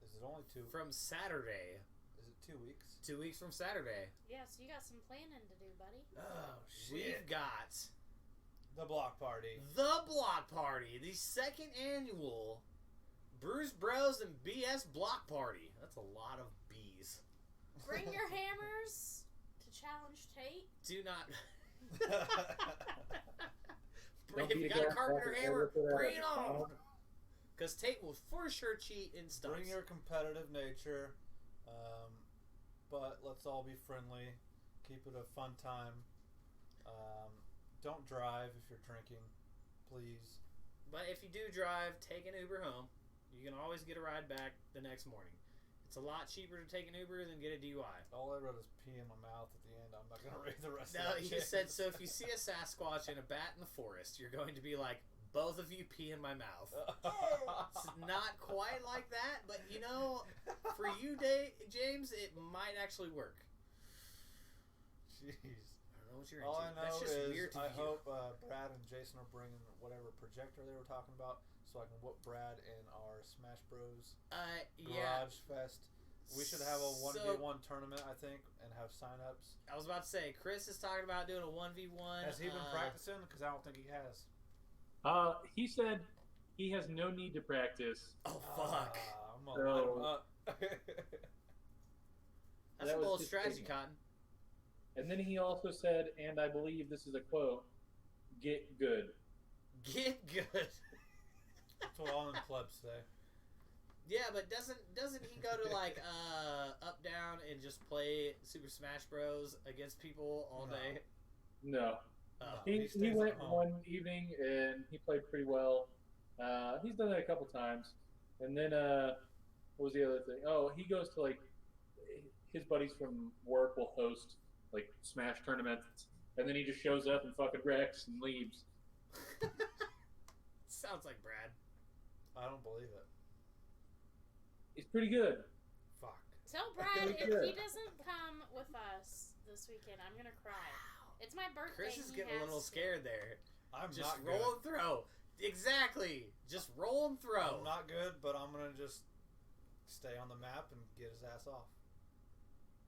is it only 2 weeks? From Saturday. Is it 2 weeks? 2 weeks from Saturday. Yeah, so you got some planning to do, buddy. Oh, shit. We've got The block party. the block party, the second annual Brews, Bros, and BS block party. That's a lot of B's. Bring your hammers to challenge Tate. Do not. Don't If be you a got a guy carpenter walking hammer, over to that bring it on. phone. Because Tate will for sure cheat in stumps. Bring your competitive nature, but let's all be friendly. Keep it a fun time. Don't drive if you're drinking, please. But if you do drive, take an Uber home. You can always get a ride back the next morning. It's a lot cheaper to take an Uber than get a DUI. All I wrote is pee in my mouth at the end. I'm not going to read the rest No, of that he shit. said, so if you see a Sasquatch and a bat in the forest, you're going to be like, both of you pee in my mouth. It's not quite like that, but you know, for you, James, it might actually work. Jeez. I don't know what you're All into. I know That's just is weird to I you. hope Brad and Jason are bringing whatever projector they were talking about so I can whoop Brad in our Smash Bros. Yeah. Garage Fest. We should have a 1v1 tournament, I think, and have sign-ups. I was about to say, Chris is talking about doing a 1v1. Has he been practicing? Because I don't think he has. He said he has no need to practice. Oh, fuck. I'm going to light him up. That's That a was bold his strategy, statement. Cotton. And then he also said, and I believe this is a quote, "Get good." Get good. That's what all in clubs say. Yeah, but doesn't he go to like up down and just play Super Smash Bros against people all No. day? No. Oh. He He stays went at home. one evening and he played pretty well. He's done that a couple times. And then, what was the other thing? Oh, he goes to like, his buddies from work will host like Smash tournaments. And then he just shows up and fucking wrecks and leaves. Sounds like Brad. I don't believe it. He's pretty good. Fuck. Tell Brad Really if good. he doesn't come with us this weekend, I'm gonna cry. It's my birthday. Chris is he getting a has little to. scared there. I'm Just not roll good. and throw. Exactly. Just roll and throw. I'm not good, but I'm going to just stay on the map and get his ass off.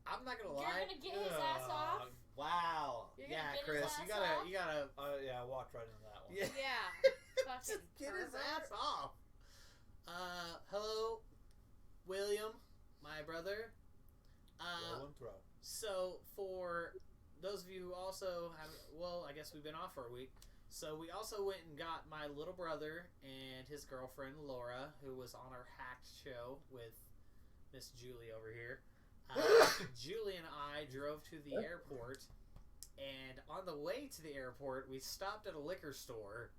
I'm not gonna You're lie. gonna get his ass off. Wow. You're gonna Yeah, get his Chris, ass you gotta, off? you gotta. Yeah, I walked right into that one. Yeah. Yeah. Just Fucking get his pervert. ass off. Hello, William, my brother. Roll and throw. So for those of you who also have, well, I guess we've been off for a week. So we also went and got my little brother and his girlfriend Laura, who was on our hacked show with Miss Julie over here. Julie and I drove to the airport, and on the way to the airport, we stopped at a liquor store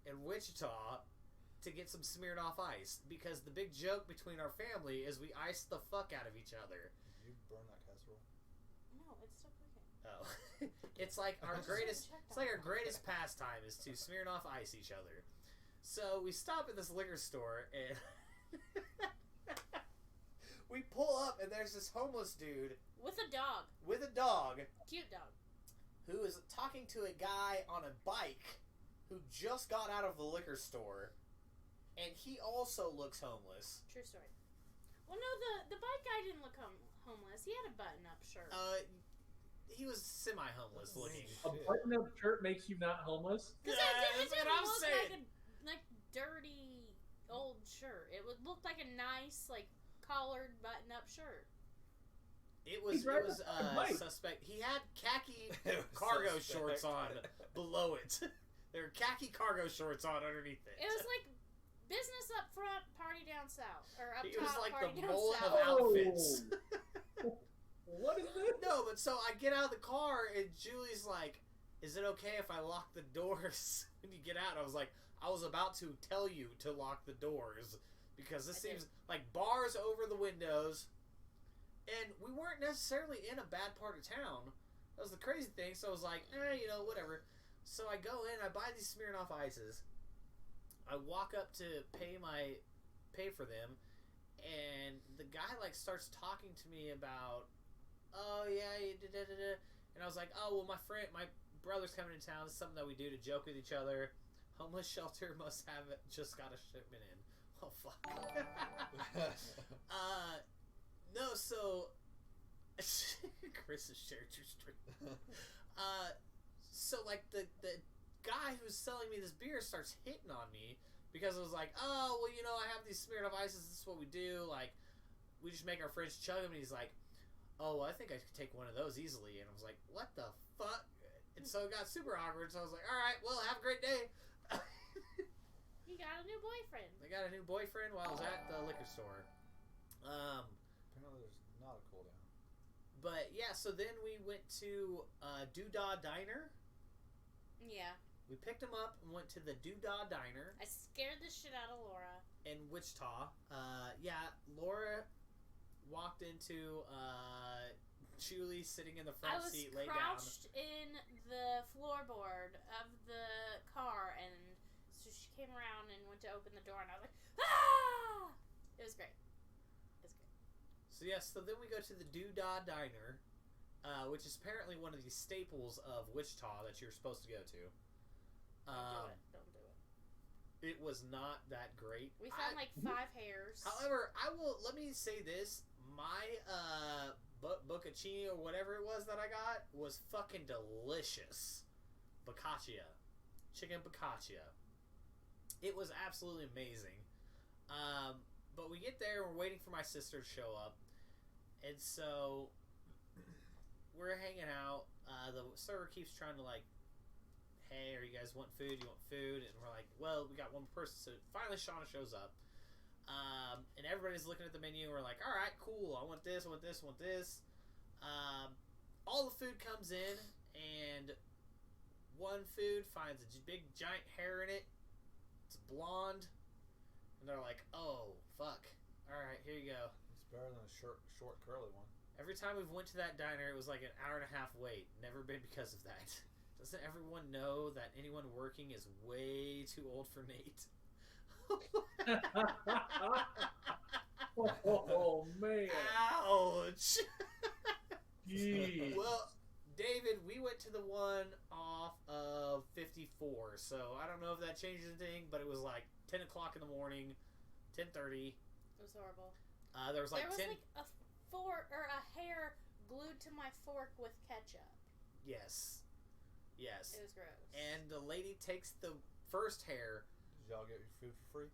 in Wichita to get some smeared off ice, because the big joke between our family is we ice the fuck out of each other. Did you burn that casserole? No, it's still cooking. Oh. It's like our greatest pastime is to smear off ice each other. So we stop at this liquor store and we pull up and there's this homeless dude With a dog. with a dog Cute dog. who is talking to a guy on a bike who just got out of the liquor store, and he also looks homeless. True story. Well, no, the bike guy didn't look homeless. He had a button-up shirt. He was semi-homeless looking. A button-up shirt makes you not homeless? Because Yeah, it that's what didn't I'm look saying. like dirty old shirt. It would look like a nice, like, collared button-up shirt. It was bike. suspect. He had khaki It was cargo suspect. shorts on below it. There were khaki cargo shorts on underneath it. It was like business up front, party down south, or up He top, was like party the down mullet south. of outfits. What is this? No, but so I get out of the car and Julie's like, "Is it okay if I lock the doors when you get out?" I was like, "I was about to tell you to lock the doors because this I seems like bars over the windows, and we weren't necessarily in a bad part of town. That was the crazy thing. So I was like, whatever." So I go in, I buy these Smirnoff ices. I walk up to pay for them, and the guy like starts talking to me about, "Oh yeah, and I was like, "Oh well, my brother's coming to town. This is something that we do to joke with each other. Homeless shelter must have just got a shipment in." Oh, fuck. No, so... Chris has shared your stream. So, like, the guy who's selling me this beer starts hitting on me because I was like, oh, well, you know, I have these Smirnoff Ices. This is what we do. Like, we just make our friends chug them. And he's like, oh, I think I could take one of those easily. And I was like, what the fuck? And so it got super awkward. So I was like, all right, well, have a great day. He got a new boyfriend. I got a new boyfriend while I was at the liquor store. Apparently there's not a cool down. But yeah, so then we went to Doodah Diner. Yeah. We picked him up and went to the Doodah Diner. I scared the shit out of Laura. In Wichita. Yeah, Laura walked into Julie sitting in the front seat, laid down. I was crouched in the floorboard of the car, and so she came around and went to open the door, and I was like, ah! It was great. So yes, so then we go to the Doodah Diner, which is apparently one of the staples of Wichita that you're supposed to go to. Don't do it. It was not that great. We found like 5 hairs. However, let me say this. My bocconcini or whatever it was that I got was fucking delicious. Boccaccia. Chicken boccaccia. It was absolutely amazing. But we get there, we're waiting for my sister to show up. And so we're hanging out. The server keeps trying to like, hey, are you guys want food? You want food? And we're like, well, we got one person. So finally Shauna shows up. And everybody's looking at the menu. And we're like, all right, cool. I want this, I want this, I want this. All the food comes in, and one food finds a big giant hair in it. It's blonde. And they're like, oh, fuck. All right, here you go. It's better than a short curly one. Every time we've went to that diner, it was like an hour and a half wait. Never been because of that. Doesn't everyone know that anyone working is way too old for Nate? Oh, man. Ouch. Jeez. Well, David, we went to the one off of 54, so I don't know if that changes anything, but it was like 10 o'clock in the morning, 10:30. It was horrible. There was like a hair glued to my fork with ketchup. Yes. It was gross. And the lady takes the first hair. Did y'all get your food for free?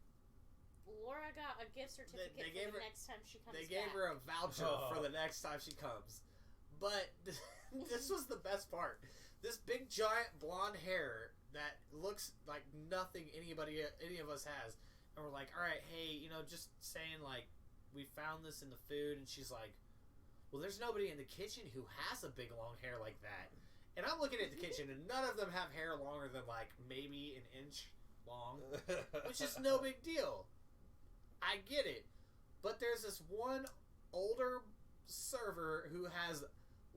Laura got a gift certificate for the next time she comes back. They gave her a voucher for the next time she comes. But this was the best part. This big giant blonde hair that looks like nothing any of us has. And we're like, all right, hey, just saying, like, we found this in the food. And she's like, well, there's nobody in the kitchen who has a big long hair like that. And I'm looking at the kitchen, and none of them have hair longer than, like, maybe an inch long. Which is no big deal. I get it. But there's this one older server who has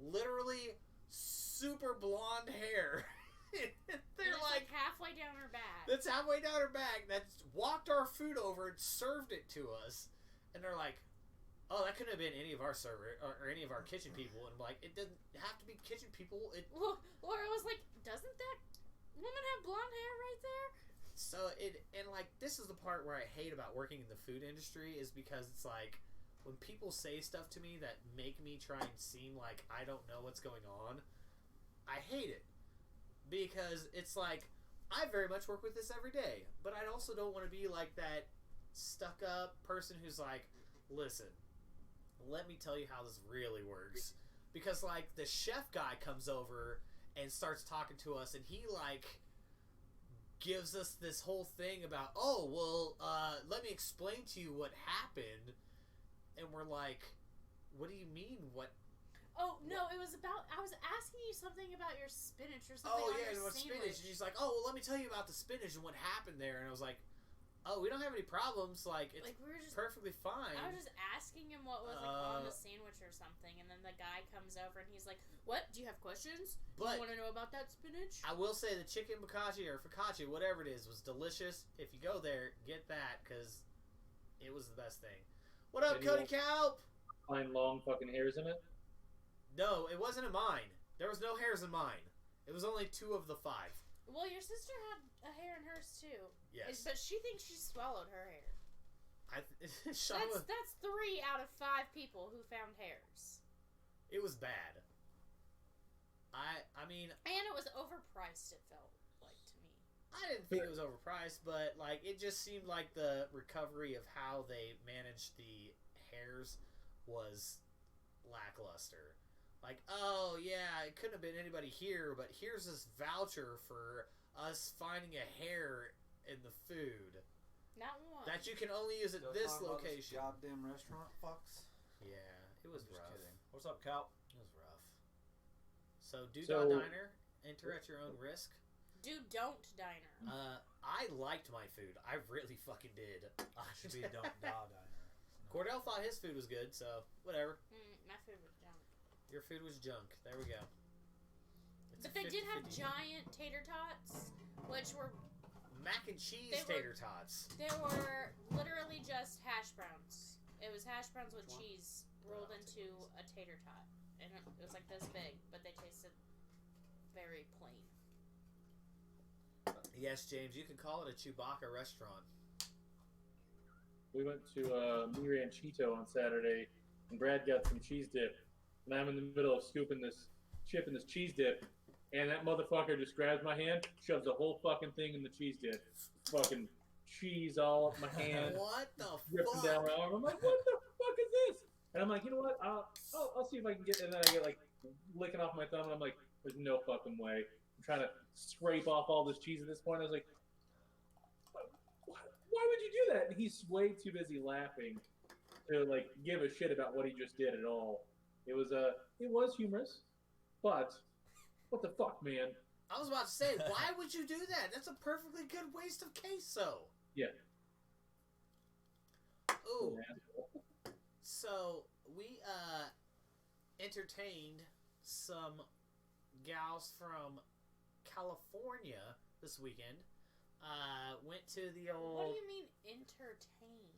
literally super blonde hair. They're like halfway down her back. That's halfway down her back. That's walked our food over and served it to us. And they're like, oh, that couldn't have been any of our server or any of our kitchen people. And I'm like, it doesn't have to be kitchen people. Laura was like, doesn't that woman have blonde hair right there? So this is the part where I hate about working in the food industry is because it's like when people say stuff to me that make me try and seem like I don't know what's going on, I hate it. Because it's like, I very much work with this every day, but I also don't want to be like that stuck up person who's like, listen, let me tell you how this really works. Because like the chef guy comes over and starts talking to us, and he like gives us this whole thing about, oh, well, let me explain to you what happened. And we're like, what do you mean, what? Oh, no, it was about, I was asking you something about your spinach or something. Oh, yeah, and what spinach. And he's like, oh, well, let me tell you about the spinach and what happened there. And I was like, oh, we don't have any problems. Like, it's like, we were just perfectly fine. I was just asking him what was like on the sandwich or something. And then the guy comes over and he's like, what? Do you have questions? Do you want to know about that spinach? I will say the chicken boccaccia or focaccia, whatever it is, was delicious. If you go there, get that because it was the best thing. What up, Cody Calp? Find long fucking hairs in it? No, it wasn't in mine. There was no hairs in mine. It was only 2 of the 5. Well, your sister had a hair in hers too. Yes. But she thinks she swallowed her hair. Sean was, That's 3 out of 5 people who found hairs. it was bad. I mean, And it was overpriced, it felt like to me. I didn't think it was overpriced, but like it just seemed like the recovery of how they managed the hairs was lackluster. Like, oh yeah, it couldn't have been anybody here, but here's this voucher for us finding a hair in the food Not one. that you can only use at Still this talking about location. Goddamn restaurant fucks. Yeah, it was I'm just rough. kidding. What's up, Cal? It was rough. So, Doodah Diner, enter at your own risk. Don't diner. I liked my food. I really fucking did. Should be a Don't Die Diner. Cordell thought his food was good, so whatever. My food was junk. Your food was junk. There we go. It's But a they did have 50-50. giant tater tots, which were mac and cheese They were- tater tots. they were literally just hash browns. It was hash browns with cheese rolled into a tater tot, and it was like this big, but they tasted very plain. Yes, James, you can call it a Chewbacca restaurant. We went to Mi Ranchito on Saturday, and Brad got some cheese dip, and I'm in the middle of scooping this chip in this cheese dip, and that motherfucker just grabs my hand, shoves the whole fucking thing in the cheese dip, fucking cheese all up my hand, What the dripping down my fuck? arm. I'm like, what the fuck is this? And I'm like, you know what? I'll see if I can get. And then I get like licking off my thumb, and I'm like, there's no fucking way. I'm trying to scrape off all this cheese at this point. I was like, why would you do that? And he's way too busy laughing to like give a shit about what he just did at all. It was humorous, but what the fuck, man? I was about to say, why would you do that? That's a perfectly good waste of queso. Yeah. Ooh. So we entertained some gals from California this weekend. Went to the old. What do you mean entertained?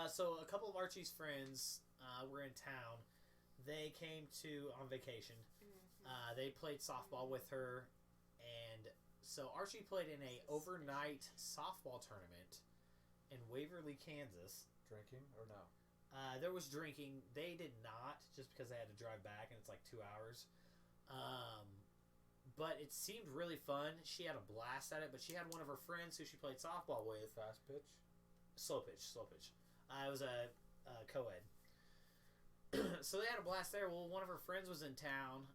So a couple of Archie's friends were in town. They came on vacation. They played softball with her, and so Archie played in a overnight softball tournament in Waverly, Kansas. Drinking or no? There was drinking. They did not, just because they had to drive back, and it's like 2 hours. But it seemed really fun. She had a blast at it, but she had one of her friends who she played softball with. Fast pitch? Slow pitch. It was a co-ed. So they had a blast there. Well, one of her friends was in town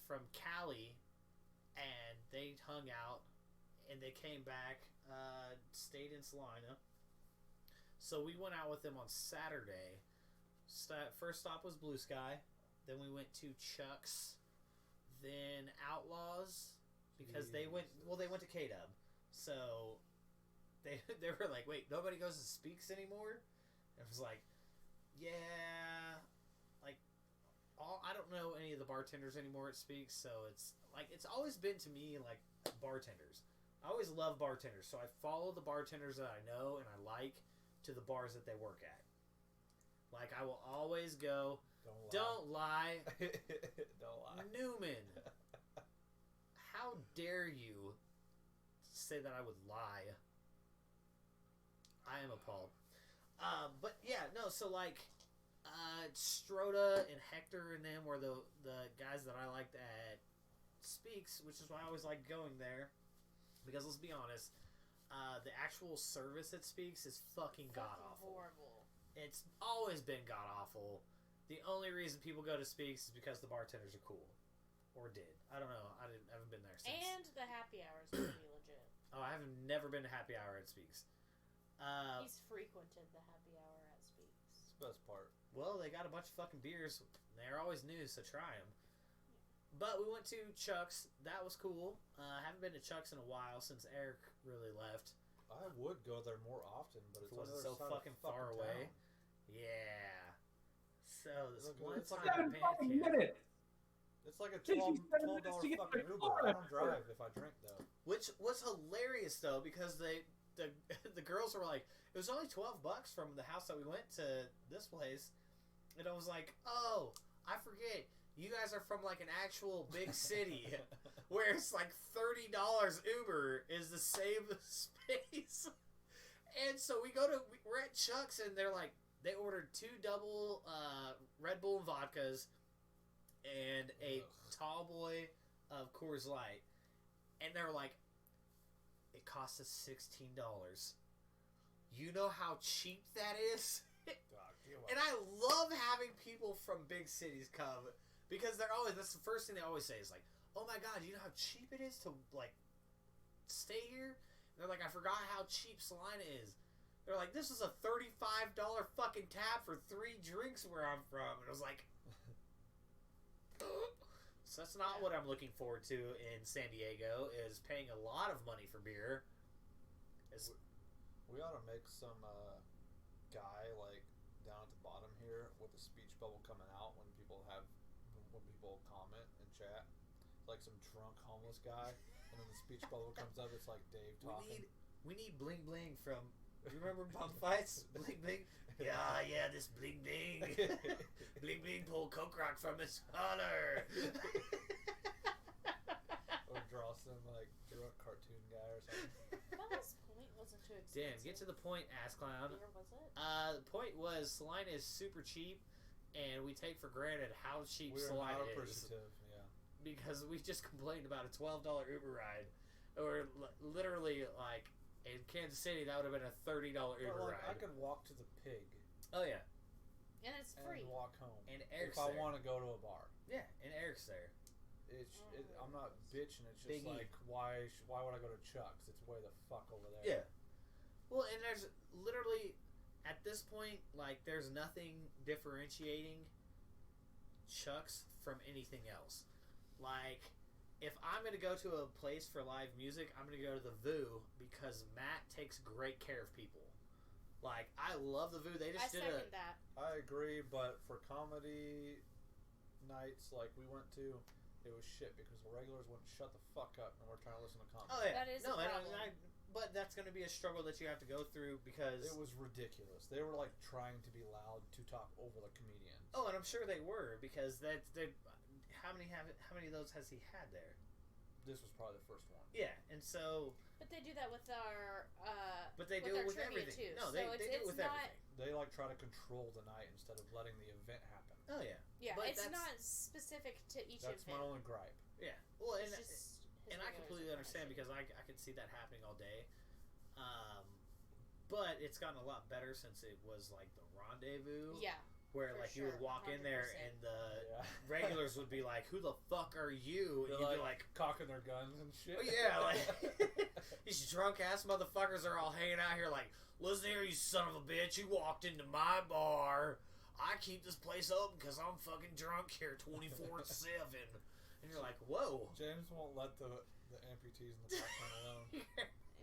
from Cali, and they hung out, and they came back, stayed in Salina. So we went out with them on Saturday. First stop was Blue Sky. Then we went to Chuck's. Then Outlaws, because they went to K-Dub. So they were like, wait, nobody goes to Speaks anymore? And it was like, yeah, like I don't know any of the bartenders anymore at Speaks, so it's like it's always been to me like bartenders. I always love bartenders, so I follow the bartenders that I know and I like to the bars that they work at. Like I will always go. Don't lie. Don't lie. Newman. How dare you say that I would lie? I am appalled. But yeah, no, so like Stroda and Hector and them were the guys that I liked at Speaks, which is why I always like going there. Because let's be honest, the actual service at Speaks is fucking god-awful. Horrible. It's always been god-awful. The only reason people go to Speaks is because the bartenders are cool. Or did. I don't know. I haven't been there since. And the happy hours are pretty legit. Oh, I have never been to happy hour at Speaks. He's frequented the happy hour at Speaks. It's the best part. Well, they got a bunch of fucking beers. They're always new, so try them. But we went to Chuck's. That was cool. I haven't been to Chuck's in a while since Eric really left. I would go there more often, but it's It wasn't on the so other side fucking of far away. town. Yeah. So this Look, one it's like time 7 at fucking band camp, minutes. It's like a Takes you 7 $12 minutes to get to fucking my Uber. car I don't after. drive if I drink though. which was hilarious though because the girls were like, it was only $12 from the house that we went to this place, and I was like, oh, I forget. You guys are from like an actual big city where it's like $30 Uber is the same space. And so we're at Chuck's, and they're like, they ordered 2 double Red Bull and vodkas and a tall boy of Coors Light. And they're like, it cost us $16. You know how cheap that is? And I love having people from big cities come because that's the first thing they always say is like, oh my God, you know how cheap it is to like stay here? And they're like, I forgot how cheap Salina is. They're like, this is a $35 fucking tab for 3 drinks where I'm from. And I was like, so that's not what I'm looking forward to in San Diego, is paying a lot of money for beer. We ought to make some guy like down at the bottom here with a speech bubble coming out when people comment and chat, like some drunk homeless guy, and then the speech bubble comes up. It's like Dave talking. We need bling bling from. Do you remember Bum Fights? Bling bling. Yeah, this bling bling. Bling bling pulled coke rock from his collar. Or draw some like drunk cartoon guy or something. Bella's Point wasn't too expensive. Damn, get to the point, ass clown. Where was it? The point was Salina is super cheap, and we take for granted how cheap We're Salina not is. appreciative, yeah. Because we just complained about a $12 Uber ride, or literally like in Kansas City that would have been a $30 Uber But, like, ride. I could walk to the pig. Oh yeah. And it's free. And walk home. And Eric's if I there. want to go to a bar. Yeah, and Eric's there. I'm not bitching. It's just Big E. like why would I go to Chuck's? It's way the fuck over there. Yeah. Well, and there's literally at this point like there's nothing differentiating Chuck's from anything else. Like, if I'm going to go to a place for live music, I'm going to go to the VU because Matt takes great care of people. Like, I love the VU. They just did second that. I agree, but for comedy nights like we went to, it was shit because the regulars wouldn't shut the fuck up and we're trying to listen to comedy. Oh, yeah. That is no, a problem. but that's going to be a struggle that you have to go through because... It was ridiculous. They were, like, trying to be loud to talk over the comedians. Oh, and I'm sure they were because how many of those has he had there? This was probably the first one. Yeah, and so... But they do that with our but they do it with trivia everything. too. No, they do it with everything. They, like, try to control the night instead of letting the event happen. Oh, yeah. Yeah, but it's not specific to each event. That's my only gripe. Yeah. Well, It's just his and I regulars completely are understand shitty. because I could see that happening all day. But it's gotten a lot better since it was like the rendezvous. Yeah. Where for like you would sure, walk in there 100%. and the regulars would be like, "Who the fuck are you?" And They're you'd be like, cocking their guns and shit. "Oh yeah, like these drunk ass motherfuckers are all hanging out here like, listen here, you son of a bitch, you walked into my bar. I keep this place open because I'm fucking drunk here 24/7." And you're like, "Whoa." James won't let the amputees in the background alone.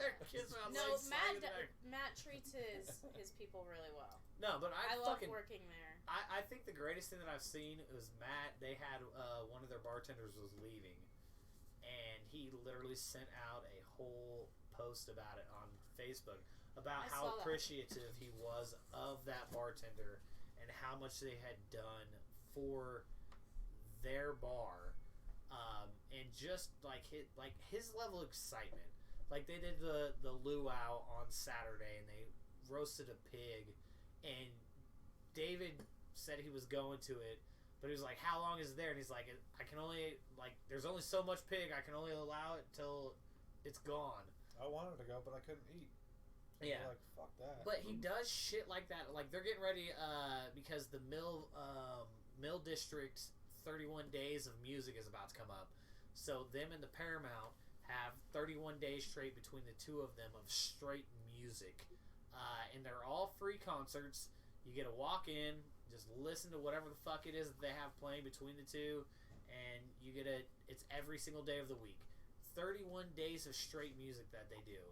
Their kids are No, like, Matt treats his people really well. No, but I love working there. I think the greatest thing that I've seen was Matt. They had one of their bartenders was leaving, and he literally sent out a whole post about it on Facebook about I how saw that. appreciative he was of that bartender and how much they had done for their bar, and just like his level of excitement. Like they did the luau on Saturday, and they roasted a pig, and David said he was going to it, but he was like, "How long is it there?" And he's like, "I can only there's only so much pig. I can only allow it till it's gone." I wanted to go, but I couldn't eat. Yeah, like fuck that. But he does shit like that. Like they're getting ready because the Mill District 31 Days of Music is about to come up. So them and the Paramount have 31 days straight between the two of them of straight music, and they're all free concerts. You get to walk in, just listen to whatever the fuck it is that they have playing between the two, and you get it's every single day of the week. 31 days of straight music that they do.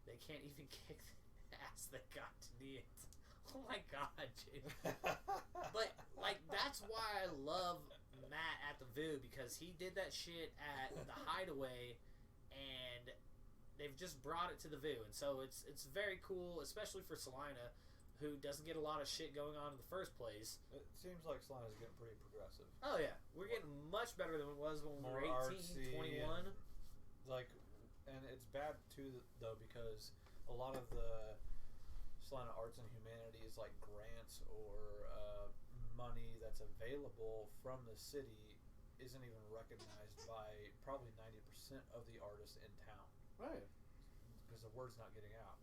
They can't even kick the ass they got to the end. Oh my god, James. But like that's why I love Matt at the VU, because he did that shit at the Hideaway, and they've just brought it to the VU, and so it's very cool, especially for Salina, who doesn't get a lot of shit going on in the first place. It seems like Salina's getting pretty progressive. Oh yeah, we're getting much better than it was when we were More 18, artsy 21. and it's bad too though because a lot of the Salina Arts and Humanities, like grants or money that's available from the city, isn't even recognized by probably 90% of the artists in town. Right. Because the word's not getting out.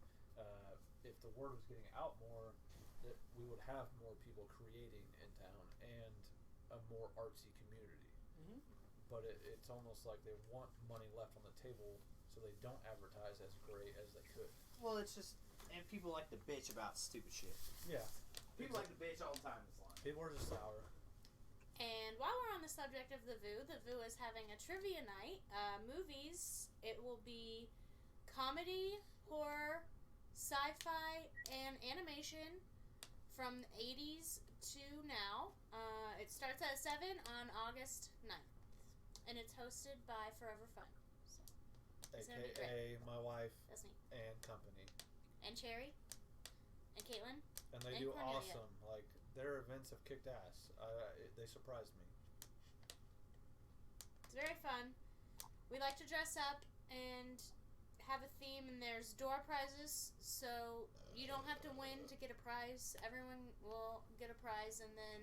If the word was getting out more, that we would have more people creating in town and a more artsy community. Mm-hmm. But it's almost like they want money left on the table, so they don't advertise as great as they could. Well, it's just, and people like to bitch about stupid shit. Yeah. People like to bitch all the time in this line. People are just sour. And while we're on the subject of the VU is having a trivia night. Movies, it will be comedy, horror, sci-fi, and animation from the 80s to now. It starts at 7 on August 9th. And it's hosted by Forever Fun. So, it's gonna be great. AKA my wife That's me. and company. And Cherry. And Caitlin. And they And do Cornelia. awesome. Like, their events have kicked ass. They surprised me. It's very fun. We like to dress up and have a theme, and there's door prizes, so you don't have to win to get a prize. Everyone will get a prize, and then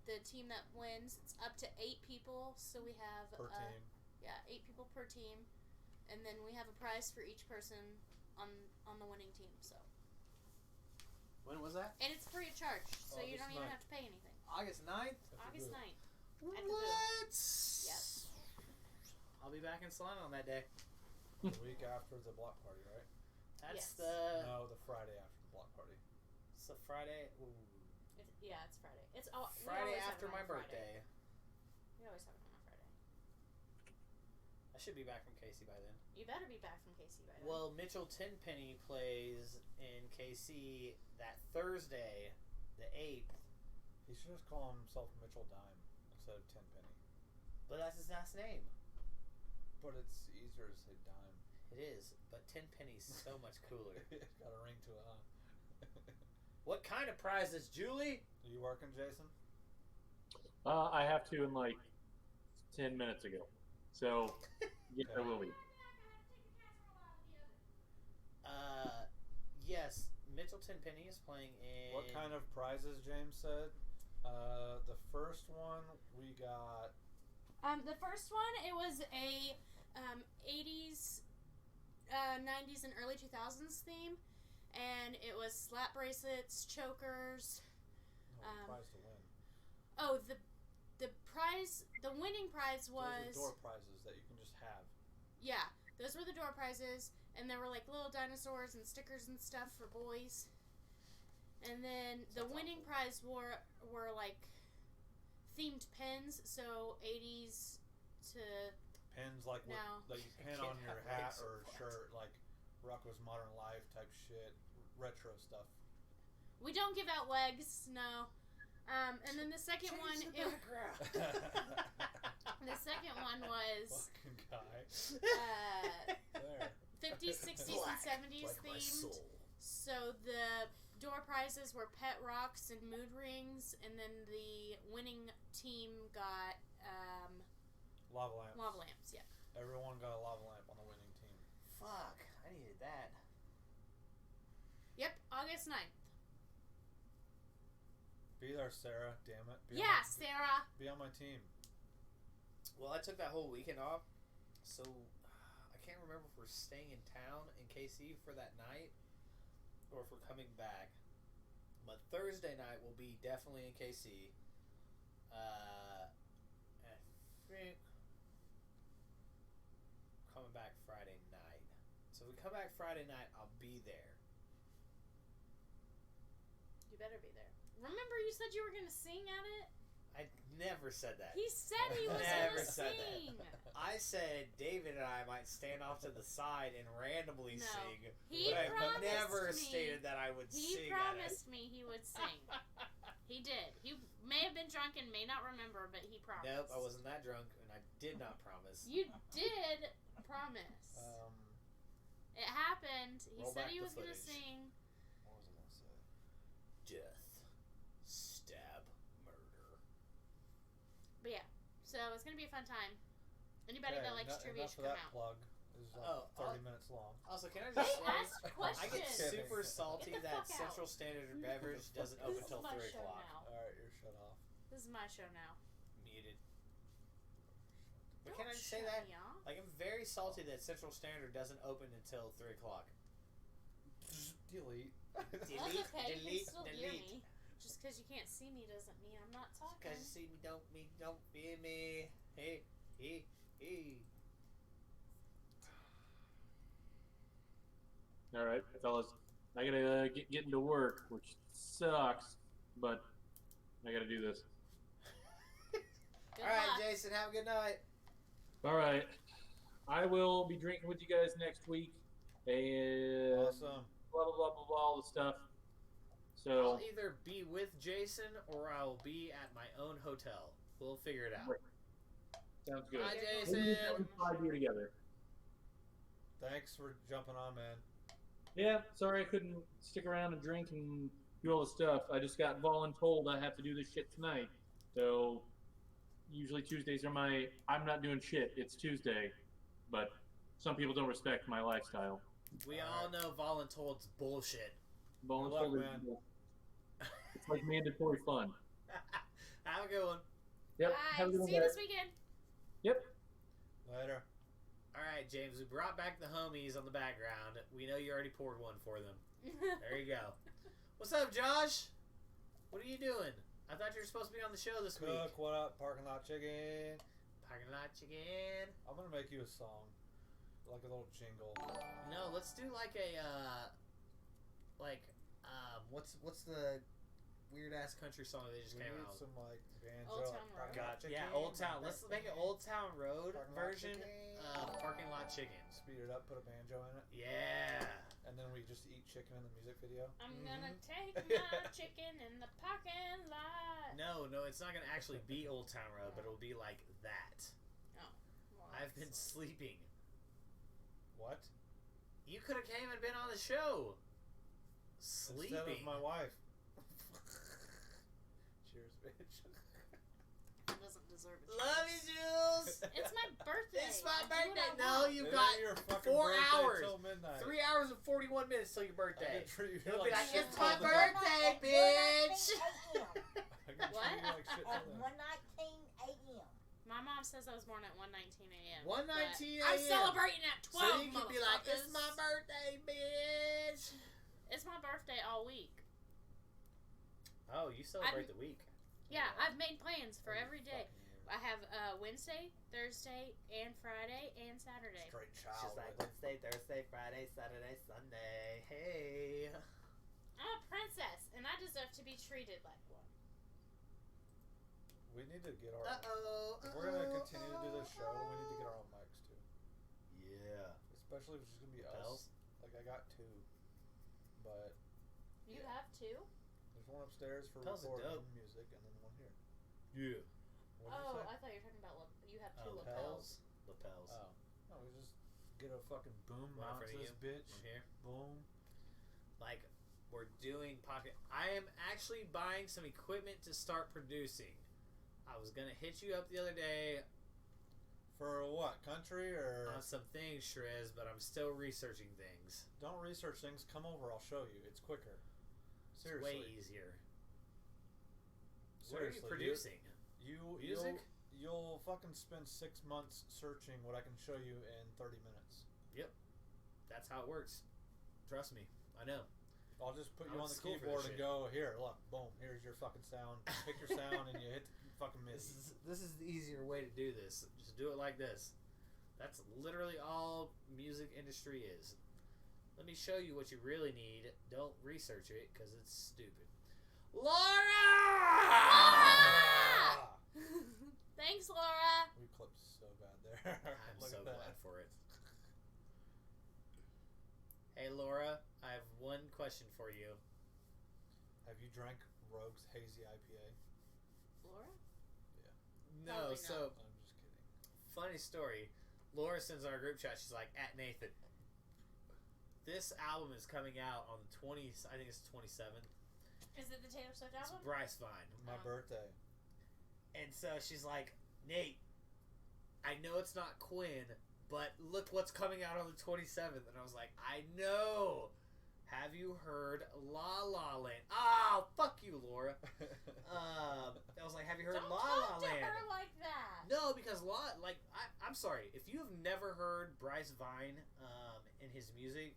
the team that wins, it's up to 8 people, so we have Per team. Yeah, 8 people per team, and then we have a prize for each person on the winning team. So, When was that? and it's free of charge, so you August don't even 9th. have to pay anything. August 9th? August 9th. What? At the Zoo. Yes. I'll be back in Salina on that day. The week after the block party, right? That's Yes. No, the Friday after the block party. It's the Friday. Ooh. Yeah, it's Friday. It's we Friday always have after it my on a Friday. birthday. We always have it on a Friday. I should be back from KC by then. You better be back from KC by then. Well, Mitchell Tenpenny plays in KC that Thursday, the 8th. He should just call himself Mitchell Dime instead of Tenpenny. But that's his last name. But it's easier to say dime. It is, but Tenpenny's so much cooler. It's got a ring to it, huh? What kind of prizes, Julie? Are you working, Jason? I have to in like 10 minutes ago. So, yeah, I will be. Yes, Mitchell Tenpenny is playing in. What kind of prizes, James said? The first one we got. the first one, it was a 80s, 90s, and early 2000s theme, and it was slap bracelets, chokers. Prize to win. Oh, the prize, the winning prize was Those are door prizes that you can just have. yeah, those were the door prizes, and there were like little dinosaurs and stickers and stuff for boys. And then the winning prize were like themed pens, so 80s to Pins like what, No. like you pin Can't on your have hat legs or so flat. shirt, like Rocco's Modern Life type shit, retro stuff. we don't give out legs, no. And then the second one, Change the background. the second one was Fucking guy. uh, There. 50s, 60s, and 70s like my themed. soul. So the door prizes were pet rocks and mood rings, and then the winning team got Lava lamps. lava lamps. Yeah. Everyone got a lava lamp on the winning team. Fuck, I needed that. Yep, August 9th. Be there, Sarah. Damn it. Yeah, Sarah. Be on my team. Well, I took that whole weekend off, so I can't remember if we're staying in town in KC for that night or if we're coming back. But Thursday night will be definitely in KC. I think coming back Friday night. So if we come back Friday night, I'll be there. You better be there. Remember, you said you were gonna sing at it. I never said that. He said he was Never gonna said that. sing. I said David and I might stand off to the side and randomly No. sing. He but I promised never me- stated that I would He sing promised me he would sing. He did. He may have been drunk and may not remember, but he at it. promised. Nope, I wasn't that drunk, and I did not promise. You did promise. It happened. He roll said back he the was gonna footage. sing. What was I gonna say? Death, stab, murder. But yeah, so it's gonna be a fun time. Anybody Okay, that likes trivia enough should of come that out. plug. is like 30 minets long. Also, can I Hey, just ask say, I questions. get super salty Get the that fuck out. Central Standard Beverage doesn't open This is till my 3 show o'clock. now. Alright, you're shut off. This is my show now. Muted. But Don't can I just say shut that? me off. Like, I'm very salty that Central Standard doesn't open until 3 o'clock. Delete. That's okay. You can still hear delete. me. Just because you can't see me doesn't mean I'm not talking. Because you see me, don't feel me. Hey. All right, fellas. I gotta get into work, which sucks, but I gotta do this. Good All right, luck. Jason, have a good night. All right. I will be drinking with you guys next week, and Awesome. blah blah blah blah blah, all the stuff. So I'll either be with Jason or I will be at my own hotel. We'll figure it out. sounds good. Hi, Maybe we Jason. can 5 year together. Thanks for jumping on, man. Yeah, sorry I couldn't stick around and drink and do all the stuff. I just got voluntold I have to do this shit tonight. So usually Tuesdays are I'm not doing shit. It's Tuesday, but some people don't respect my lifestyle. We all know voluntold's bullshit. Voluntold luck, is man. it's like mandatory fun. Have a good one. Yep. Bye. Have a good one, See you guys. this weekend. Yep. Later. All right, James, we brought back the homies on the background. We know you already poured one for them. There you go. What's up, Josh? What are you doing? I thought you were supposed to be on the show this week. Cook, what up? Parking lot chicken. Parking lot chicken. I'm gonna make you a song. Like a little jingle. No, let's do like a, what's the weird ass country song that they just We came need out? some like banjo. Old Town Road. Parking lot Yeah, chicken, Old Town. Let's make an Old Town Road Parking lot version chicken. of Parking Lot Chicken. Speed it up, put a banjo in it, Yeah. and then we just eat chicken in the music video. I'm gonna take my chicken in the parking lot. No, it's not gonna actually be Old Town Road, but it'll be like that. Oh. Well, I've been sleeping. What? You could have came and been on the show. Sleeping. Instead of my wife. Cheers, bitch. doesn't deserve it. Love you, Jules. It's my birthday. It's my I do what I birthday. want. No, you've It got ain't your fucking 4 birthday hours. till midnight. 3 hours and 41 minutes till your I birthday. can treat you You'll like be like, shit it's till my the night. birthday, bitch. I can What? treat you like shit At till then. 1:19 a.m. My mom says I was born at 1:19 a.m. 1:19 but I'm a.m. celebrating at 12. So you can be like, it's my motherfuckers. birthday, bitch. It's my birthday all week. Oh, you celebrate the week. Yeah, I've made plans for every day. Fucking I have Wednesday, Thursday, and Friday, and Saturday. Straight She's child. like with it. Wednesday, Thursday, Friday, Saturday, Sunday. Hey. I'm a princess, and I deserve to be treated like one. We need to get our. Uh-oh. If we're gonna continue to do this show, we need to get our own mics too. Yeah. Especially if it's just gonna be Bells? us. Like I got 2, but You Yeah. have two? there's one upstairs for Bells are recording dope. music, and then one here. Yeah. What did Oh, you say? I thought you were talking about you have two Oh, lapels. Lapels. Oh, no, we just get a fucking boom One in mount front to of this you. bitch. One here. Boom. Like, we're doing pocket. I am actually buying some equipment to start producing. I was gonna hit you up the other day For what? Country or? on some things, Shrez, but I'm still researching things. Don't research things. Come over. I'll show you. It's quicker. It's Seriously. way easier. Seriously, What are you producing? Music? You'll fucking spend 6 months searching what I can show you in 30 minutes. That's how it works. Trust me, I know. I'll just put I you went on the to school for keyboard this and shit. go, here, look, boom, here's your fucking sound. Pick your sound and you hit the fucking MIDI. This is the easier way to do this. Just do it like this. That's literally all music industry is. Let me show you what you really need. Don't research it because it's stupid. Laura! Thanks, Laura. We clipped so bad there. I'm Look so at that. glad for it. Hey, Laura, I have one question for you. Have you drank Rogue's Hazy IPA? Laura? No, Probably so I'm just kidding. funny story. Laura sends our group chat. She's like, at Nathan. This album is coming out on the 20th. I think it's 27th. Is it the Taylor Swift It's album? Bryce Vine. My birthday. And so she's like, Nate, I know it's not Quinn, But look what's coming out on the 27th. And I was like, I know. Have you heard La La Land? Oh, fuck you, Laura. I was like, have you heard Don't La talk La to Land? her like that. No, because I'm sorry. If you have never heard Bryce Vine in his music,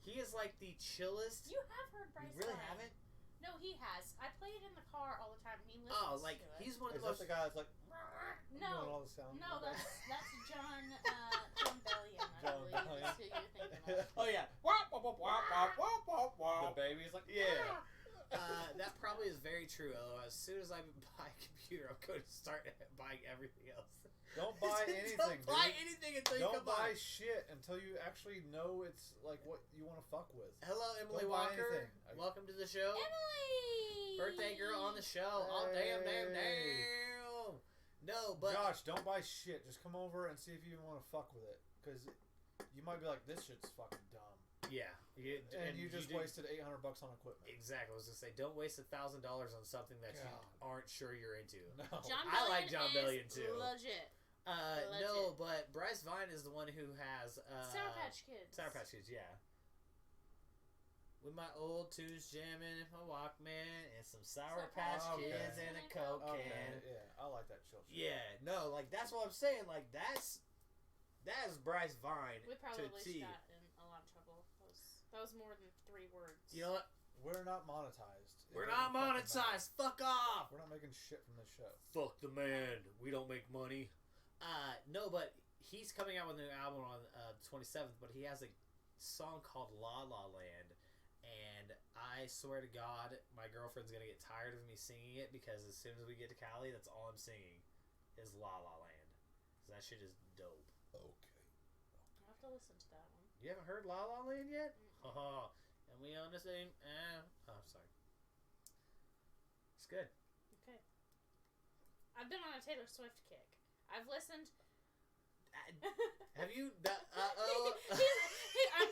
he is like the chillest. You have heard Bryce You really Vine. haven't? No, he has. I play it in the car all the time. He listens Oh, like, to it. he's one of Is the that most... the guy that's like doing all No, the sound? no, that's John Bellion, I John believe, Bellion. is who you're thinking of. Oh, yeah. The baby's like, Yeah. That probably is very true. Although as soon as I buy a computer, I'm going to start buying everything else. don't buy anything. Don't buy dude. anything until you Don't come buy by. shit until you actually know it's like what you want to fuck with. Hello, Emily Don't buy Walker. anything. Welcome to the show. Emily! Birthday girl on the show. Oh, damn. No, but... Josh, don't buy shit. Just come over and see if you even want to fuck with it. Because you might be like, this shit's fucking dumb. Yeah. And you just wasted $800 on equipment. Exactly. I was going to say, don't waste $1,000 on something that you God. aren't sure you're into. No. John I like Bellion John is Bellion, too. Legit. No, but Bryce Vine is the one who has... Sour Patch Kids. Sour Patch Kids, yeah. With my old tunes jamming in my Walkman and some Sour Patch Kids and a Coke can. Okay, yeah, I like that chill shit. Yeah, no, like that's what I'm saying. Like that is Bryce Vine We probably to T. got in a lot of trouble. That was more than 3 words. You know what? We're not monetized. We're not monetized. Fuck off. We're not making shit from this show. Fuck the man. We don't make money. No, but he's coming out with a new album on the 27th. But he has a song called La La Land. And I swear to God, my girlfriend's going to get tired of me singing it because as soon as we get to Cali, that's all I'm singing is La La Land. Because that shit is dope. Okay. I'll have to listen to that one. You haven't heard La La Land yet? Mm-mm. Oh, and we on the same... sorry. It's good. Okay. I've been on a Taylor Swift kick. I've listened... Have you... I'm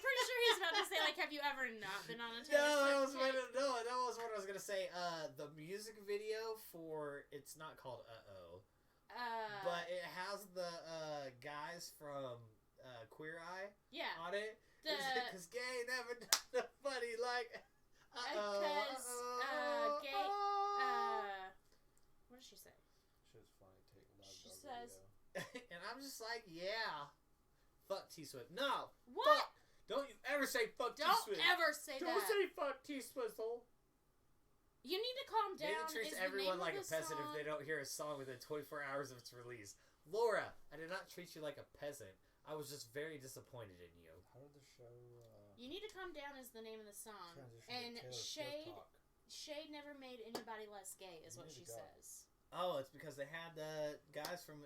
pretty sure he's about to say, like, have you ever not been on a Taylor Swift kick? that was what I was going to say. The music video for... It's not called Uh-Oh. But it has the guys from Queer Eye on it. Because gay never done funny like... Because gay... what did she say? Shit's funny. Take love. She says... And I'm just like, yeah. Fuck T-Swift. No. What? Fuck. Don't you ever say fuck T-Swift. Don't ever say Don't that. say fuck T-Swizzle. You need to calm down. David treats everyone like a peasant if they don't hear a song within 24 hours of its release. Laura, I did not treat you like a peasant. I was just very disappointed in you. How did the show... You Need to Calm Down is the name of the song. transition And to Taylor Swift talk? Shade never made anybody less gay, is what need she to go. says. Oh, it's because they had the guys from...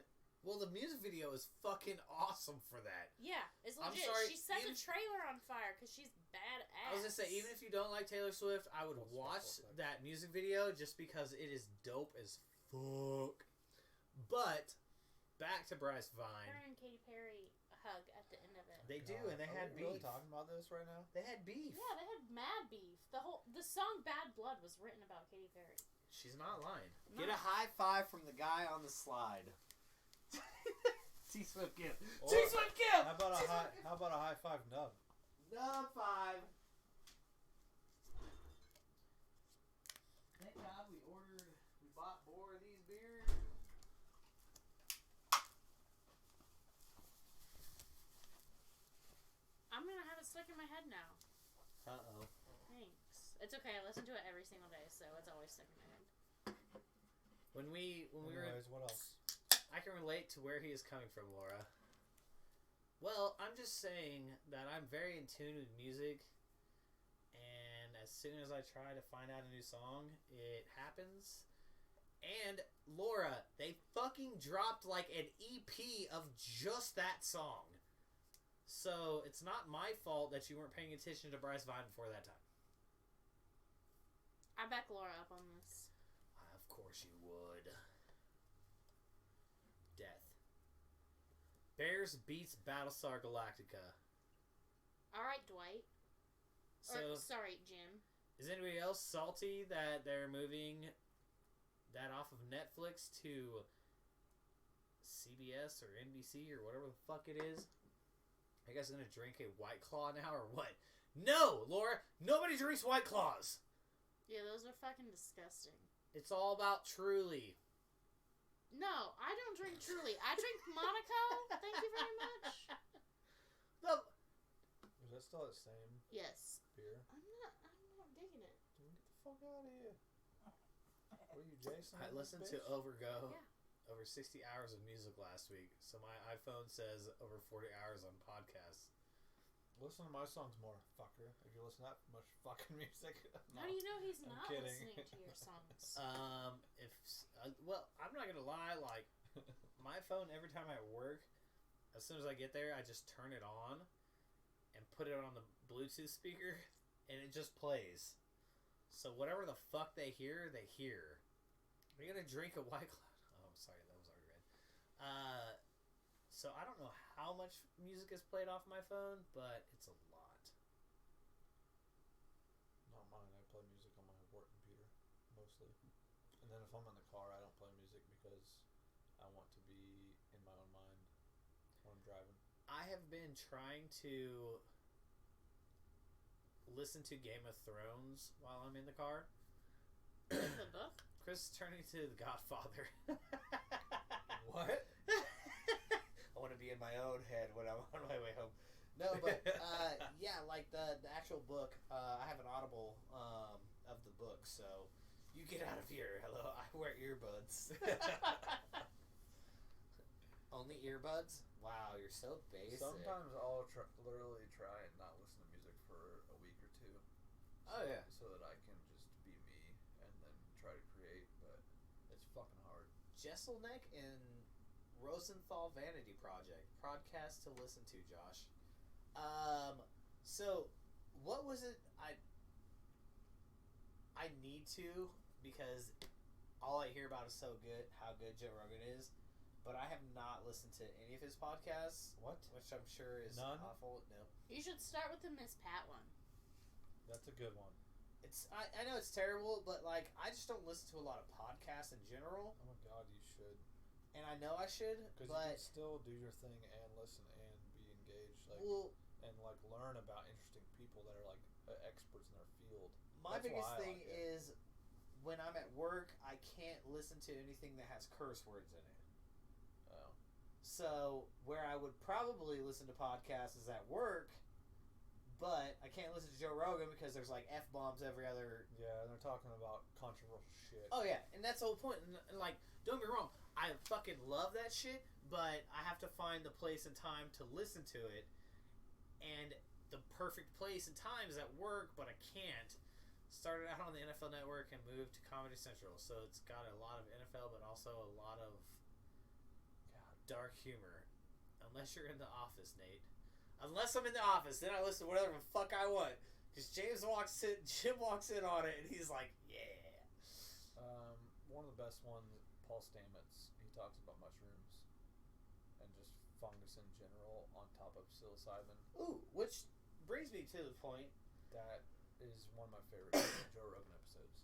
Well, the music video is fucking awesome for that. Yeah, it's I'm legit. sorry, She set even- the trailer on fire because she's badass. I was going to say, even if you don't like Taylor Swift, I would watch that music video just because it is dope as fuck. But, back to Bryce Vine. Her and Katy Perry hug at the end of it. They do, God, and they are had we really beef. talking about this right now? They had beef. Yeah, they had mad beef. The song Bad Blood was written about Katy Perry. She's not lying. Get a high five from the guy on the slide. T-Swift gift. Or- T-Swift gift! How about a high five nub? Nub 5. Thank God we bought 4 of these beers. I'm gonna have it stuck in my head now. Uh-oh. Thanks. It's okay. I listen to it every single day, so it's always stuck in my head. When we were... Anyways, what else? I can relate to where he is coming from, Laura. Well, I'm just saying that I'm very in tune with music, and as soon as I try to find out a new song, it happens. And, Laura, they fucking dropped like an EP of just that song. So, it's not my fault that you weren't paying attention to Bryce Vine before that time. I back Laura up on this. Of course you would. Death. Bears beats Battlestar Galactica. Alright, Dwight. So, Sorry, Jim. is anybody else salty that they're moving that off of Netflix to CBS or NBC or whatever the fuck it is? Are you guys gonna drink a White Claw now or what? No, Laura. Nobody drinks White Claws. Yeah, those are fucking disgusting. It's all about Truly. No, I don't drink Truly. I drink Monaco. Thank you very much. No. Is that still the same Yes. beer? I'm not digging it. Dude, get the fuck out of here. What are you, Jason? I listened bitch? to Overgo. Yeah. Over 60 hours of music last week. So my iPhone says over 40 hours on podcasts. Listen to my songs more, fucker. If you listen to that much fucking music. How do you know he's I'm not kidding. listening to your songs? Well, I'm not gonna lie. Like my phone, every time I work, as soon as I get there, I just turn it on and put it on the Bluetooth speaker, and it just plays. So whatever the fuck they hear, they hear. Are you gonna drink a White Claw? Oh, sorry, that was already red. So I don't know how much music is played off my phone, but it's a lot. Not mine. I play music on my work computer, mostly. And then if I'm in the car, I don't play music because I want to be in my own mind when I'm driving. I have been trying to listen to Game of Thrones while I'm in the car. The book? Chris is turning to The Godfather. What? I want to be in my own head when I'm on my way home. No, but yeah, like the actual book. I have an Audible of the book, so you get out of here. Hello, I wear earbuds. Only earbuds? Wow, you're so basic. Sometimes I'll literally try and not listen to music for a week or two. Oh yeah. So that I can just be me and then try to create, but it's fucking hard. Jesselneck and Rosenthal Vanity Project podcast to listen to, Josh. So what was it? I need to, because all I hear about is so good, how good Joe Rogan is, but I have not listened to any of his podcasts. What? Which I'm sure is None? awful. No, You should start with the Miss Pat one. That's a good one. it's I know it's terrible, but like I just don't listen to a lot of podcasts in general, Oh my god, you should. and I know I should, Because you can but still do your thing and listen and be engaged, like, well, and like learn about interesting people that are like experts in their field. my That's biggest why I thing like it. is when I'm at work, I can't listen to anything that has curse words in it. Oh. So where I would probably listen to podcasts is at work, but I can't listen to Joe Rogan because there's like F-bombs every other. Yeah, and they're talking about controversial shit. Oh yeah, and that's the whole point. And like, don't get me wrong, I fucking love that shit, but I have to find the place and time to listen to it. And the perfect place and time is at work, but I can't. Started out on the NFL Network and moved to Comedy Central, so it's got a lot of NFL, but also a lot of dark humor. Unless you're in the office, Nate. Unless I'm in the office, then I listen to whatever the fuck I want. Because Jim walks in on it, and he's like, yeah. One of the best ones, Paul Stamets. He talks about mushrooms and just fungus in general on top of psilocybin. Ooh, which brings me to the point. That is one of my favorite Joe Rogan episodes.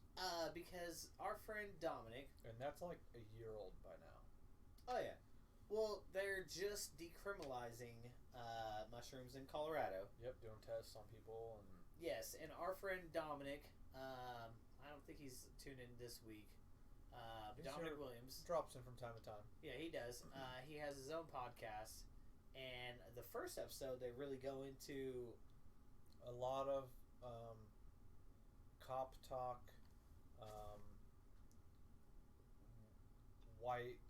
Because our friend Dominic. And that's like a year old by now. Oh yeah. Well, they're just decriminalizing mushrooms in Colorado. Yep, doing tests on people and Yes, and our friend Dominic. I don't think he's tuned in this week. He's Dominic here. Williams. drops in from time to time. Yeah, he does. He has his own podcast, and the first episode they really go into A lot of cop talk, white